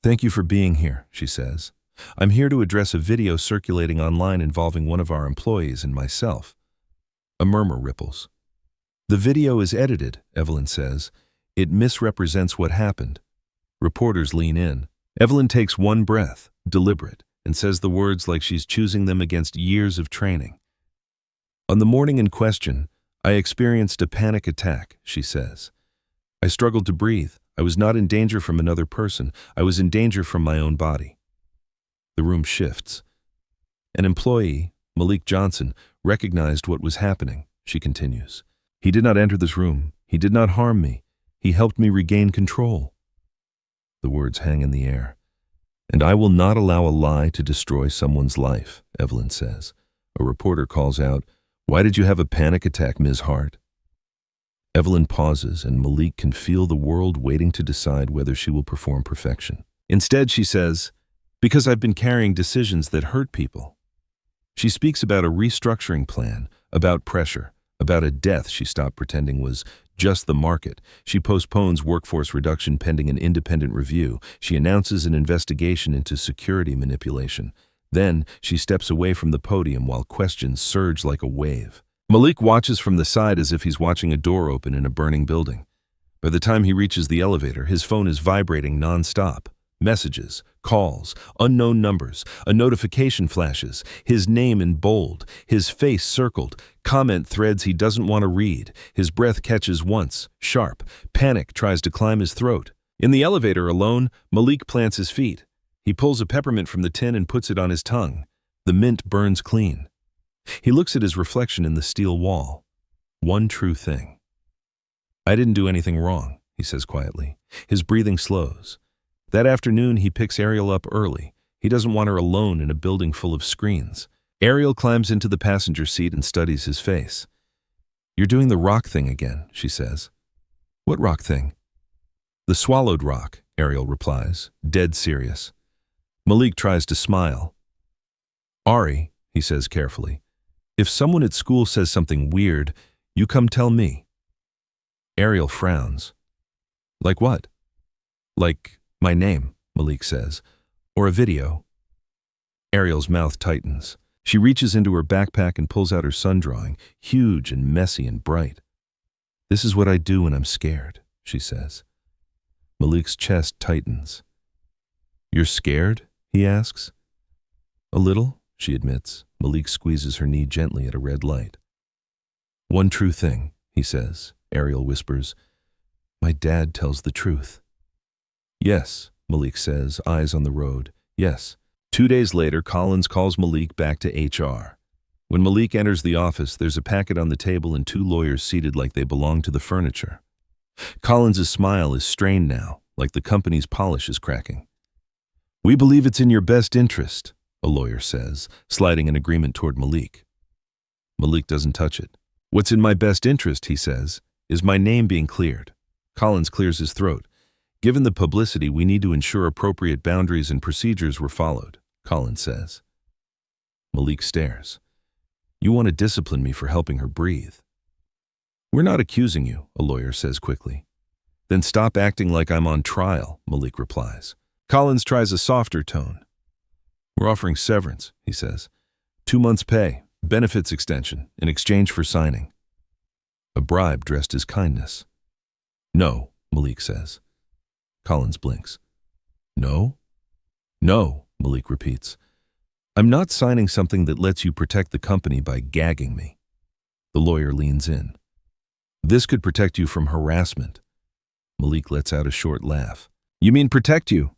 "Thank you for being here," she says. "I'm here to address a video circulating online involving one of our employees and myself." A murmur ripples. "The video is edited," Evelyn says. "It misrepresents what happened." Reporters lean in. Evelyn takes one breath, deliberate, and says the words like she's choosing them against years of training. "On the morning in question, I experienced a panic attack," she says. "I struggled to breathe. I was not in danger from another person. I was in danger from my own body." The room shifts. An employee, Malik Johnson, recognized what was happening, she continues. "He did not enter this room. He did not harm me. He helped me regain control." The words hang in the air. "And I will not allow a lie to destroy someone's life," Evelyn says. A reporter calls out, "Why did you have a panic attack, Ms. Hart?" Evelyn pauses, and Malik can feel the world waiting to decide whether she will perform perfection. Instead, she says, "Because I've been carrying decisions that hurt people." She speaks about a restructuring plan, about pressure, about a death she stopped pretending was just the market. She postpones workforce reduction pending an independent review. She announces an investigation into security manipulation. Then she steps away from the podium while questions surge like a wave. Malik watches from the side as if he's watching a door open in a burning building. By the time he reaches the elevator, his phone is vibrating non-stop. Messages, calls, unknown numbers, a notification flashes, his name in bold, his face circled, comment threads he doesn't want to read. His breath catches once, sharp. Panic tries to climb his throat. In the elevator alone, Malik plants his feet. He pulls a peppermint from the tin and puts it on his tongue. The mint burns clean. He looks at his reflection in the steel wall. One true thing. I didn't do anything wrong, he says quietly. His breathing slows. That afternoon, he picks Ariel up early. He doesn't want her alone in a building full of screens. Ariel climbs into the passenger seat and studies his face. You're doing the rock thing again, she says. What rock thing? The swallowed rock, Ariel replies, dead serious. Malik tries to smile. Ari, he says carefully, if someone at school says something weird, you come tell me. Ariel frowns. Like what? Like my name, Malik says, or a video. Ariel's mouth tightens. She reaches into her backpack and pulls out her sun drawing, huge and messy and bright. This is what I do when I'm scared, she says. Malik's chest tightens. You're scared? He asks. A little, she admits. Malik squeezes her knee gently at a red light. One true thing, he says. Ariel whispers. My dad tells the truth. Yes, Malik says, eyes on the road. Yes. 2 days later, Collins calls Malik back to HR. When Malik enters the office, there's a packet on the table and 2 lawyers seated like they belong to the furniture. Collins's smile is strained now, like the company's polish is cracking. We believe it's in your best interest, a lawyer says, sliding an agreement toward Malik. Malik doesn't touch it. What's in my best interest, he says, is my name being cleared. Collins clears his throat. Given the publicity, we need to ensure appropriate boundaries and procedures were followed, Collins says. Malik stares. You want to discipline me for helping her breathe. We're not accusing you, a lawyer says quickly. Then stop acting like I'm on trial, Malik replies. Collins tries a softer tone. We're offering severance, he says. 2 months' pay, benefits extension, in exchange for signing. A bribe dressed as kindness. No, Malik says. Collins blinks. No? No, Malik repeats. I'm not signing something that lets you protect the company by gagging me. The lawyer leans in. This could protect you from harassment. Malik lets out a short laugh. You mean protect you?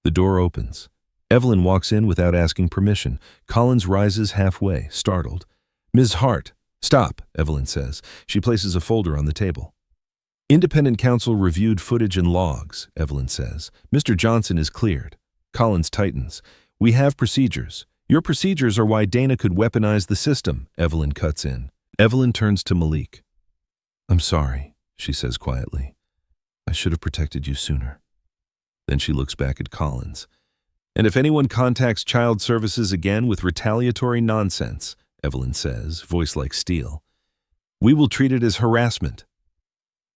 The door opens. Evelyn walks in without asking permission. Collins rises halfway, startled. Ms. Hart. Stop, Evelyn says. She places a folder on the table. Independent counsel reviewed footage and logs, Evelyn says. Mr. Johnson is cleared. Collins tightens. We have procedures. Your procedures are why Dana could weaponize the system, Evelyn cuts in. Evelyn turns to Malik. I'm sorry, she says quietly. I should have protected you sooner. Then she looks back at Collins. And if anyone contacts child services again with retaliatory nonsense, Evelyn says, voice like steel, we will treat it as harassment.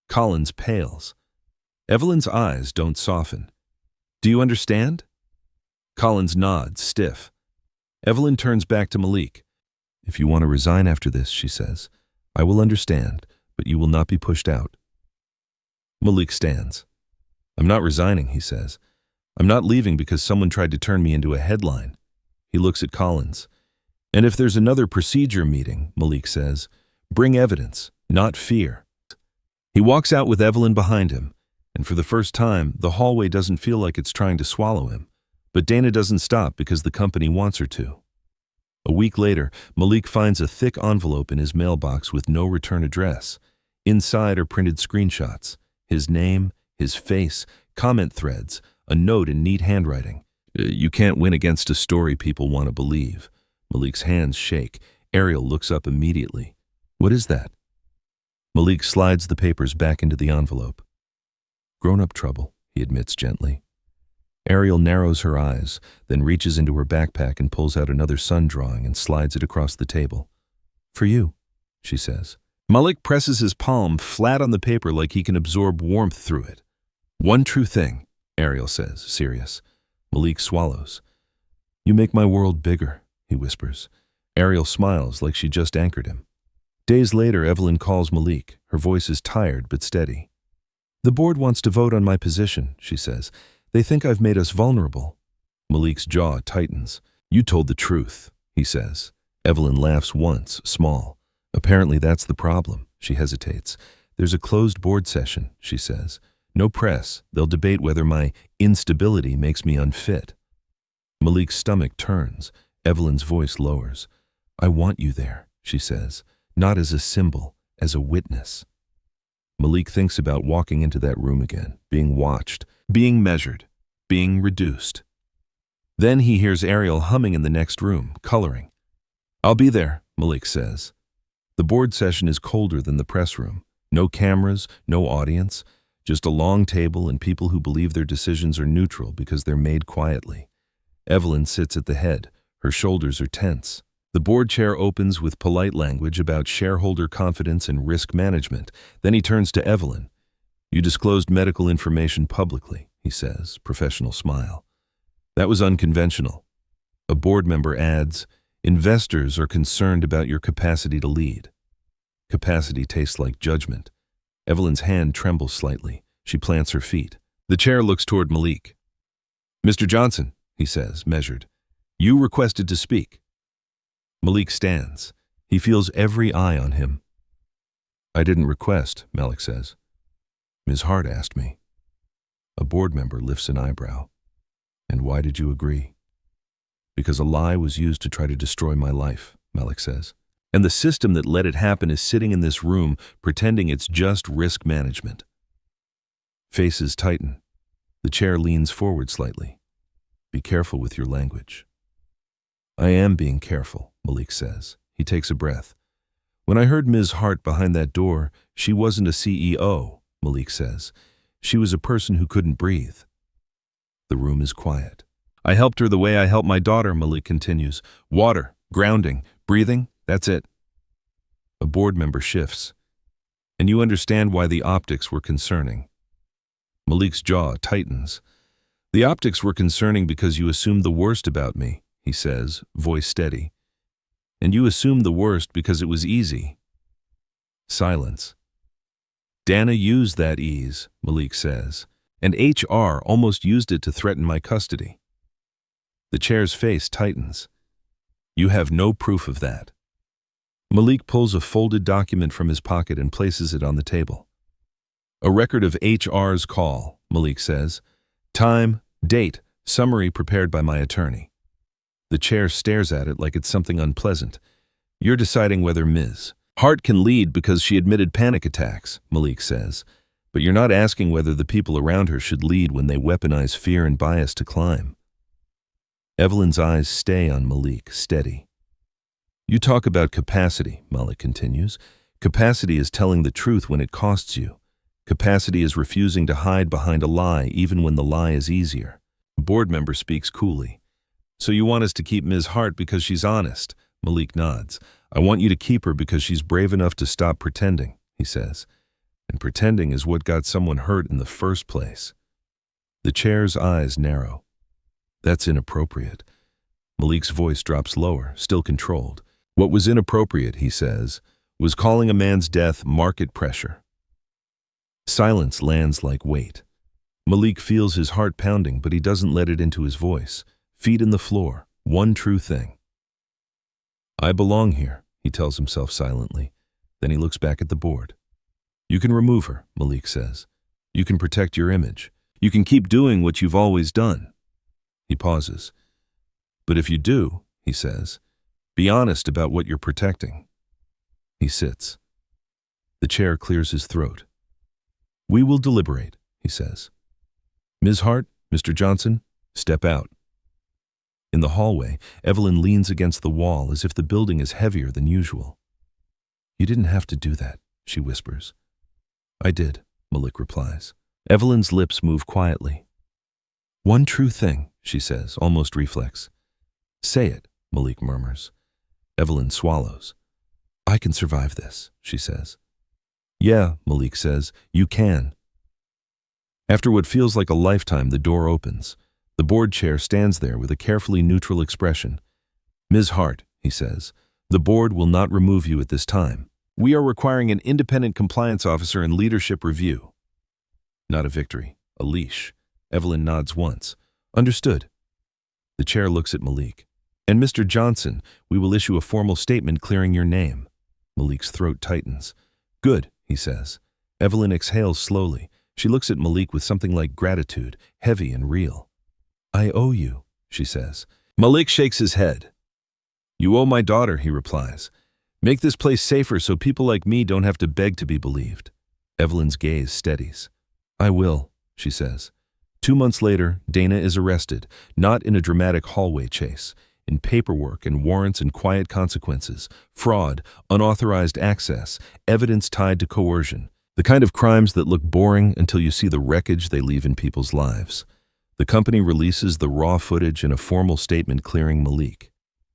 Collins pales. Evelyn's eyes don't soften. Do you understand? Collins nods, stiff. Evelyn turns back to Malik. If you want to resign after this, she says, I will understand, but you will not be pushed out. Malik stands. I'm not resigning, he says. I'm not leaving because someone tried to turn me into a headline. He looks at Collins. And if there's another procedure meeting, Malik says, bring evidence, not fear. He walks out with Evelyn behind him, and for the first time, the hallway doesn't feel like it's trying to swallow him. But Dana doesn't stop because the company wants her to. A week later, Malik finds a thick envelope in his mailbox with no return address. Inside are printed screenshots. His name, his face, comment threads, a note in neat handwriting. You can't win against a story people want to believe. Malik's hands shake. Ariel looks up immediately. What is that? Malik slides the papers back into the envelope. Grown-up trouble, he admits gently. Ariel narrows her eyes, then reaches into her backpack and pulls out another sun drawing and slides it across the table. For you, she says. Malik presses his palm flat on the paper like he can absorb warmth through it. One true thing, Ariel says, serious. Malik swallows. You make my world bigger, he whispers. Ariel smiles like she just anchored him. Days later, Evelyn calls Malik. Her voice is tired but steady. The board wants to vote on my position, she says. They think I've made us vulnerable. Malik's jaw tightens. You told the truth, he says. Evelyn laughs once, small. Apparently that's the problem. She hesitates. There's a closed board session, she says. No press. They'll debate whether my instability makes me unfit. Malik's stomach turns. Evelyn's voice lowers. I want you there, she says. Not as a symbol, as a witness. Malik thinks about walking into that room again, being watched, being measured, being reduced. Then he hears Ariel humming in the next room, coloring. I'll be there, Malik says. The board session is colder than the press room. No cameras, no audience, just a long table and people who believe their decisions are neutral because they're made quietly. Evelyn sits at the head. Her shoulders are tense. The board chair opens with polite language about shareholder confidence and risk management. Then he turns to Evelyn. You disclosed medical information publicly, he says, professional smile. That was unconventional. A board member adds, investors are concerned about your capacity to lead. Capacity tastes like judgment. Evelyn's hand trembles slightly. She plants her feet. The chair looks toward Malik. Mr. Johnson, he says, measured. You requested to speak. Malik stands. He feels every eye on him. I didn't request, Malik says. Ms. Hart asked me. A board member lifts an eyebrow. And why did you agree? Because a lie was used to try to destroy my life, Malik says. And the system that let it happen is sitting in this room pretending it's just risk management. Faces tighten. The chair leans forward slightly. Be careful with your language. I am being careful, Malik says. He takes a breath. When I heard Ms. Hart behind that door, she wasn't a CEO, Malik says. She was a person who couldn't breathe. The room is quiet. I helped her the way I helped my daughter, Malik continues. Water, grounding, breathing, that's it. A board member shifts. And you understand why the optics were concerning. Malik's jaw tightens. The optics were concerning because you assumed the worst about me, he says, voice steady. And you assumed the worst because it was easy. Silence. Dana used that ease, Malik says, and HR almost used it to threaten my custody. The chair's face tightens. You have no proof of that. Malik pulls a folded document from his pocket and places it on the table. A record of HR's call, Malik says. Time, date, summary prepared by my attorney. The chair stares at it like it's something unpleasant. You're deciding whether Ms. Hart can lead because she admitted panic attacks, Malik says. But you're not asking whether the people around her should lead when they weaponize fear and bias to climb. Evelyn's eyes stay on Malik, steady. You talk about capacity, Malik continues. Capacity is telling the truth when it costs you. Capacity is refusing to hide behind a lie even when the lie is easier. A board member speaks coolly. So you want us to keep Ms. Hart because she's honest? Malik nods. I want you to keep her because she's brave enough to stop pretending, he says. And pretending is what got someone hurt in the first place. The chair's eyes narrow. That's inappropriate. Malik's voice drops lower, still controlled. What was inappropriate, he says, was calling a man's death market pressure. Silence lands like weight. Malik feels his heart pounding, but he doesn't let it into his voice. Feet in the floor, one true thing. I belong here, he tells himself silently. Then he looks back at the board. You can remove her, Malik says. You can protect your image. You can keep doing what you've always done. He pauses. But if you do, he says, be honest about what you're protecting. He sits. The chair clears his throat. We will deliberate, he says. Ms. Hart, Mr. Johnson, step out. In the hallway, Evelyn leans against the wall as if the building is heavier than usual. You didn't have to do that, she whispers. I did, Malik replies. Evelyn's lips move quietly. One true thing, she says, almost reflex. Say it, Malik murmurs. Evelyn swallows. I can survive this, she says. Yeah, Malik says, you can. After what feels like a lifetime, the door opens. The board chair stands there with a carefully neutral expression. Ms. Hart, he says, the board will not remove you at this time. We are requiring an independent compliance officer and leadership review. Not a victory, a leash. Evelyn nods once. Understood. The chair looks at Malik. And Mr. Johnson, we will issue a formal statement clearing your name. Malik's throat tightens. Good, he says. Evelyn exhales slowly. She looks at Malik with something like gratitude, heavy and real. I owe you, she says. Malik shakes his head. You owe my daughter, he replies. Make this place safer so people like me don't have to beg to be believed. Evelyn's gaze steadies. I will, she says. 2 months later, Dana is arrested, not in a dramatic hallway chase, in paperwork and warrants and quiet consequences, fraud, unauthorized access, evidence tied to coercion, the kind of crimes that look boring until you see the wreckage they leave in people's lives. The company releases the raw footage in a formal statement clearing Malik.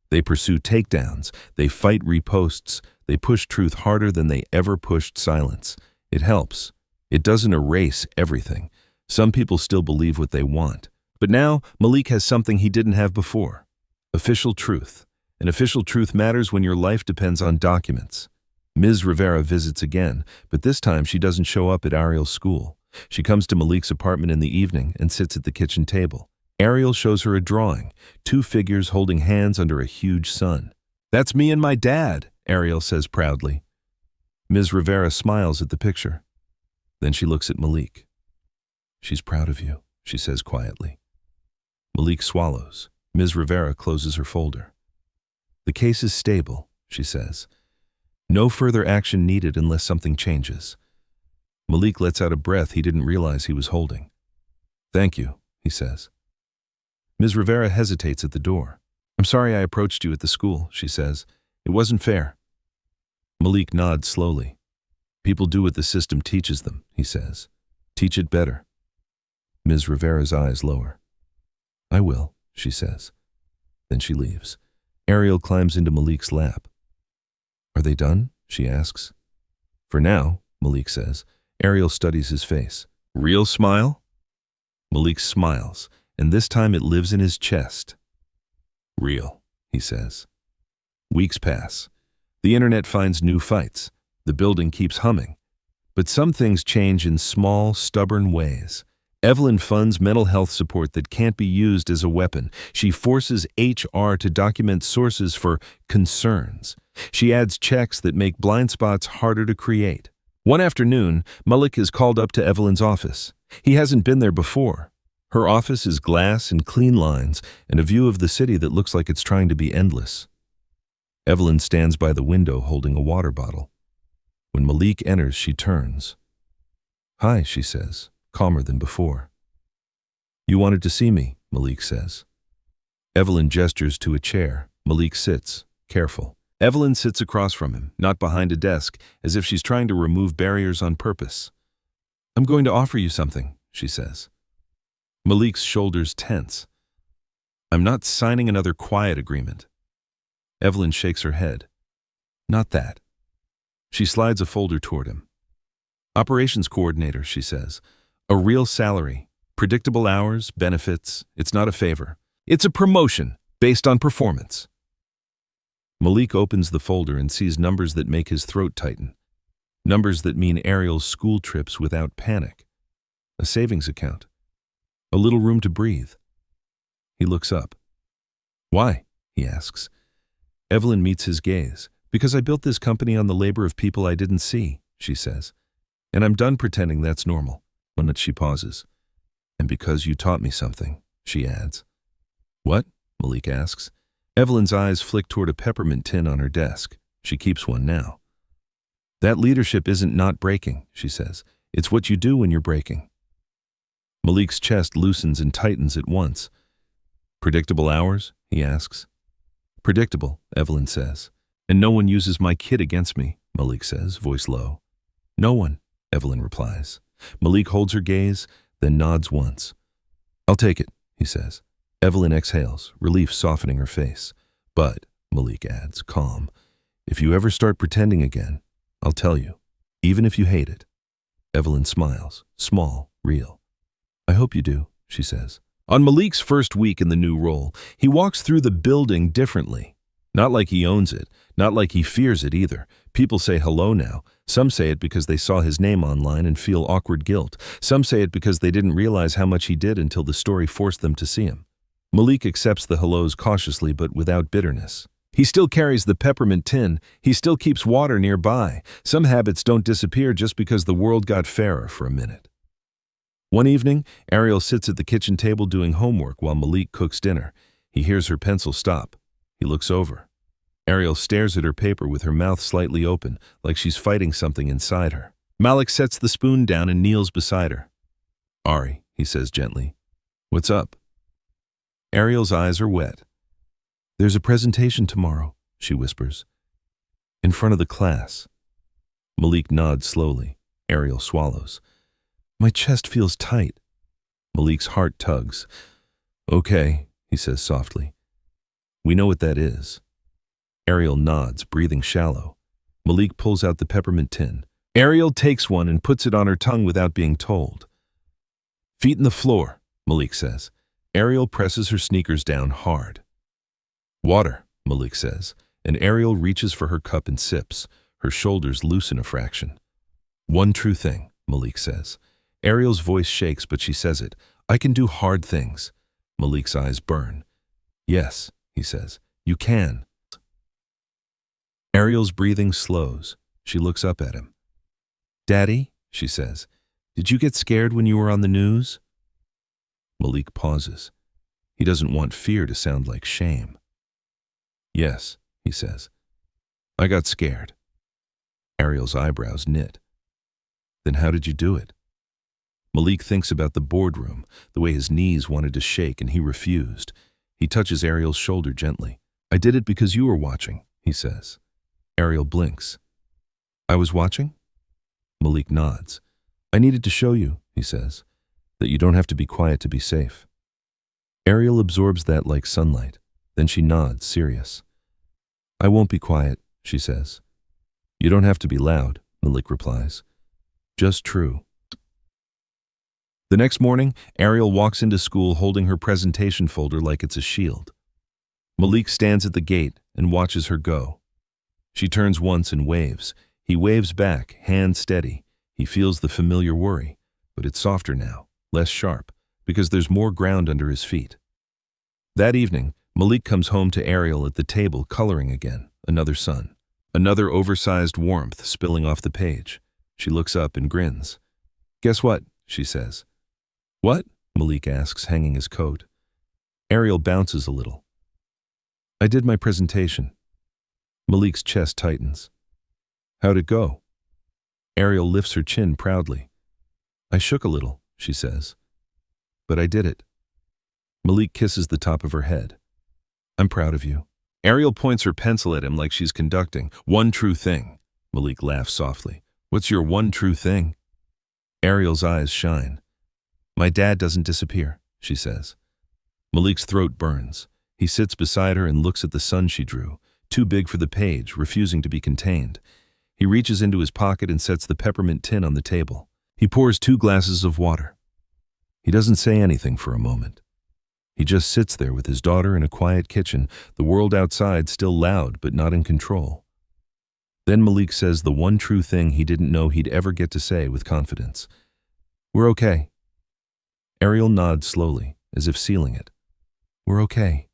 They pursue takedowns, they fight reposts, they push truth harder than they ever pushed silence. It helps. It doesn't erase everything. Some people still believe what they want. But now, Malik has something he didn't have before. Official truth. And official truth matters when your life depends on documents. Ms. Rivera visits again, but this time she doesn't show up at Ariel's school. She comes to Malik's apartment in the evening and sits at the kitchen table. Ariel shows her a drawing, 2 figures holding hands under a huge sun. That's me and my dad, Ariel says proudly. Ms. Rivera smiles at the picture. Then she looks at Malik. She's proud of you, she says quietly. Malik swallows. Ms. Rivera closes her folder. The case is stable, she says. No further action needed unless something changes. Malik lets out a breath he didn't realize he was holding. Thank you, he says. Ms. Rivera hesitates at the door. I'm sorry I approached you at the school, she says. It wasn't fair. Malik nods slowly. People do what the system teaches them, he says. Teach it better. Ms. Rivera's eyes lower. I will, she says. Then she leaves. Ariel climbs into Malik's lap. Are they done? She asks. For now, Malik says. Ariel studies his face. Real smile? Malik smiles, and this time it lives in his chest. Real, he says. Weeks pass. The internet finds new fights. The building keeps humming. But some things change in small, stubborn ways. Evelyn funds mental health support that can't be used as a weapon. She forces HR to document sources for concerns. She adds checks that make blind spots harder to create. One afternoon, Malik is called up to Evelyn's office. He hasn't been there before. Her office is glass and clean lines and a view of the city that looks like it's trying to be endless. Evelyn stands by the window holding a water bottle. When Malik enters, she turns. Hi, she says, calmer than before. You wanted to see me, Malik says. Evelyn gestures to a chair. Malik sits, careful. Evelyn sits across from him, not behind a desk, as if she's trying to remove barriers on purpose. I'm going to offer you something, she says. Malik's shoulders tense. I'm not signing another quiet agreement. Evelyn shakes her head. Not that. She slides a folder toward him. Operations coordinator, she says. A real salary, predictable hours, benefits. It's not a favor. It's a promotion based on performance. Malik opens the folder and sees numbers that make his throat tighten. Numbers that mean Ariel's school trips without panic. A savings account. A little room to breathe. He looks up. Why? He asks. Evelyn meets his gaze. Because I built this company on the labor of people I didn't see, she says. And I'm done pretending that's normal. When she pauses. And because you taught me something, she adds. What? Malik asks. Evelyn's eyes flick toward a peppermint tin on her desk. She keeps one now. That leadership isn't not breaking, she says. It's what you do when you're breaking. Malik's chest loosens and tightens at once. Predictable hours? He asks. Predictable, Evelyn says. And no one uses my kid against me, Malik says, voice low. No one, Evelyn replies. Malik holds her gaze, then nods once. I'll take it, he says. Evelyn exhales, relief softening her face. But, Malik adds, calm, if you ever start pretending again, I'll tell you, even if you hate it. Evelyn smiles, small, real. I hope you do, she says. On Malik's first week in the new role, he walks through the building differently. Not like he owns it, not like he fears it either. People say hello now. Some say it because they saw his name online and feel awkward guilt. Some say it because they didn't realize how much he did until the story forced them to see him. Malik accepts the hellos cautiously but without bitterness. He still carries the peppermint tin. He still keeps water nearby. Some habits don't disappear just because the world got fairer for a minute. One evening, Ariel sits at the kitchen table doing homework while Malik cooks dinner. He hears her pencil stop. He looks over. Ariel stares at her paper with her mouth slightly open, like she's fighting something inside her. Malik sets the spoon down and kneels beside her. "Ari," he says gently, "what's up?" Ariel's eyes are wet. "There's a presentation tomorrow," she whispers. "In front of the class." Malik nods slowly. Ariel swallows. "My chest feels tight." Malik's heart tugs. "Okay," he says softly. "We know what that is." Ariel nods, breathing shallow. Malik pulls out the peppermint tin. Ariel takes one and puts it on her tongue without being told. "Feet in the floor," Malik says. Ariel presses her sneakers down hard. "Water," Malik says, and Ariel reaches for her cup and sips. Her shoulders loosen a fraction. "One true thing," Malik says. Ariel's voice shakes, but she says it. "I can do hard things." Malik's eyes burn. "Yes," he says, "you can." Ariel's breathing slows. She looks up at him. "Daddy," she says, "did you get scared when you were on the news?" Malik pauses. He doesn't want fear to sound like shame. "Yes," he says. "I got scared." Ariel's eyebrows knit. "Then how did you do it?" Malik thinks about the boardroom, the way his knees wanted to shake and he refused. He touches Ariel's shoulder gently. "I did it because you were watching," he says. Ariel blinks. "I was watching?" Malik nods. "I needed to show you," he says, "that you don't have to be quiet to be safe." Ariel absorbs that like sunlight. Then she nods, serious. "I won't be quiet," she says. "You don't have to be loud," Malik replies. "Just true." The next morning, Ariel walks into school holding her presentation folder like it's a shield. Malik stands at the gate and watches her go. She turns once and waves. He waves back, hand steady. He feels the familiar worry, but it's softer now, less sharp, because there's more ground under his feet. That evening, Malik comes home to Ariel at the table coloring again, another sun. Another oversized warmth spilling off the page. She looks up and grins. "Guess what?" she says. "What?" Malik asks, hanging his coat. Ariel bounces a little. "I did my presentation." Malik's chest tightens. "How'd it go?" Ariel lifts her chin proudly. "I shook a little," she says. "But I did it." Malik kisses the top of her head. "I'm proud of you." Ariel points her pencil at him like she's conducting. "One true thing." Malik laughs softly. "What's your one true thing?" Ariel's eyes shine. "My dad doesn't disappear," she says. Malik's throat burns. He sits beside her and looks at the sun she drew, too big for the page, refusing to be contained. He reaches into his pocket and sets the peppermint tin on the table. He pours 2 glasses of water. He doesn't say anything for a moment. He just sits there with his daughter in a quiet kitchen, the world outside still loud but not in control. Then Malik says the one true thing he didn't know he'd ever get to say with confidence. "We're okay." Ariel nods slowly, as if sealing it. "We're okay,"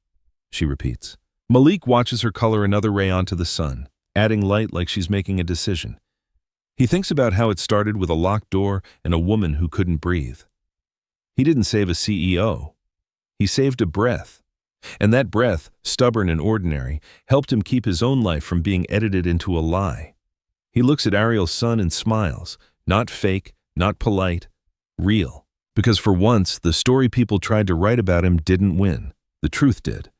she repeats. Malik watches her color another ray onto the sun, adding light like she's making a decision. He thinks about how it started with a locked door and a woman who couldn't breathe. He didn't save a CEO. He saved a breath. And that breath, stubborn and ordinary, helped him keep his own life from being edited into a lie. He looks at Ariel's son and smiles, not fake, not polite, real. Because for once, the story people tried to write about him didn't win. The truth did.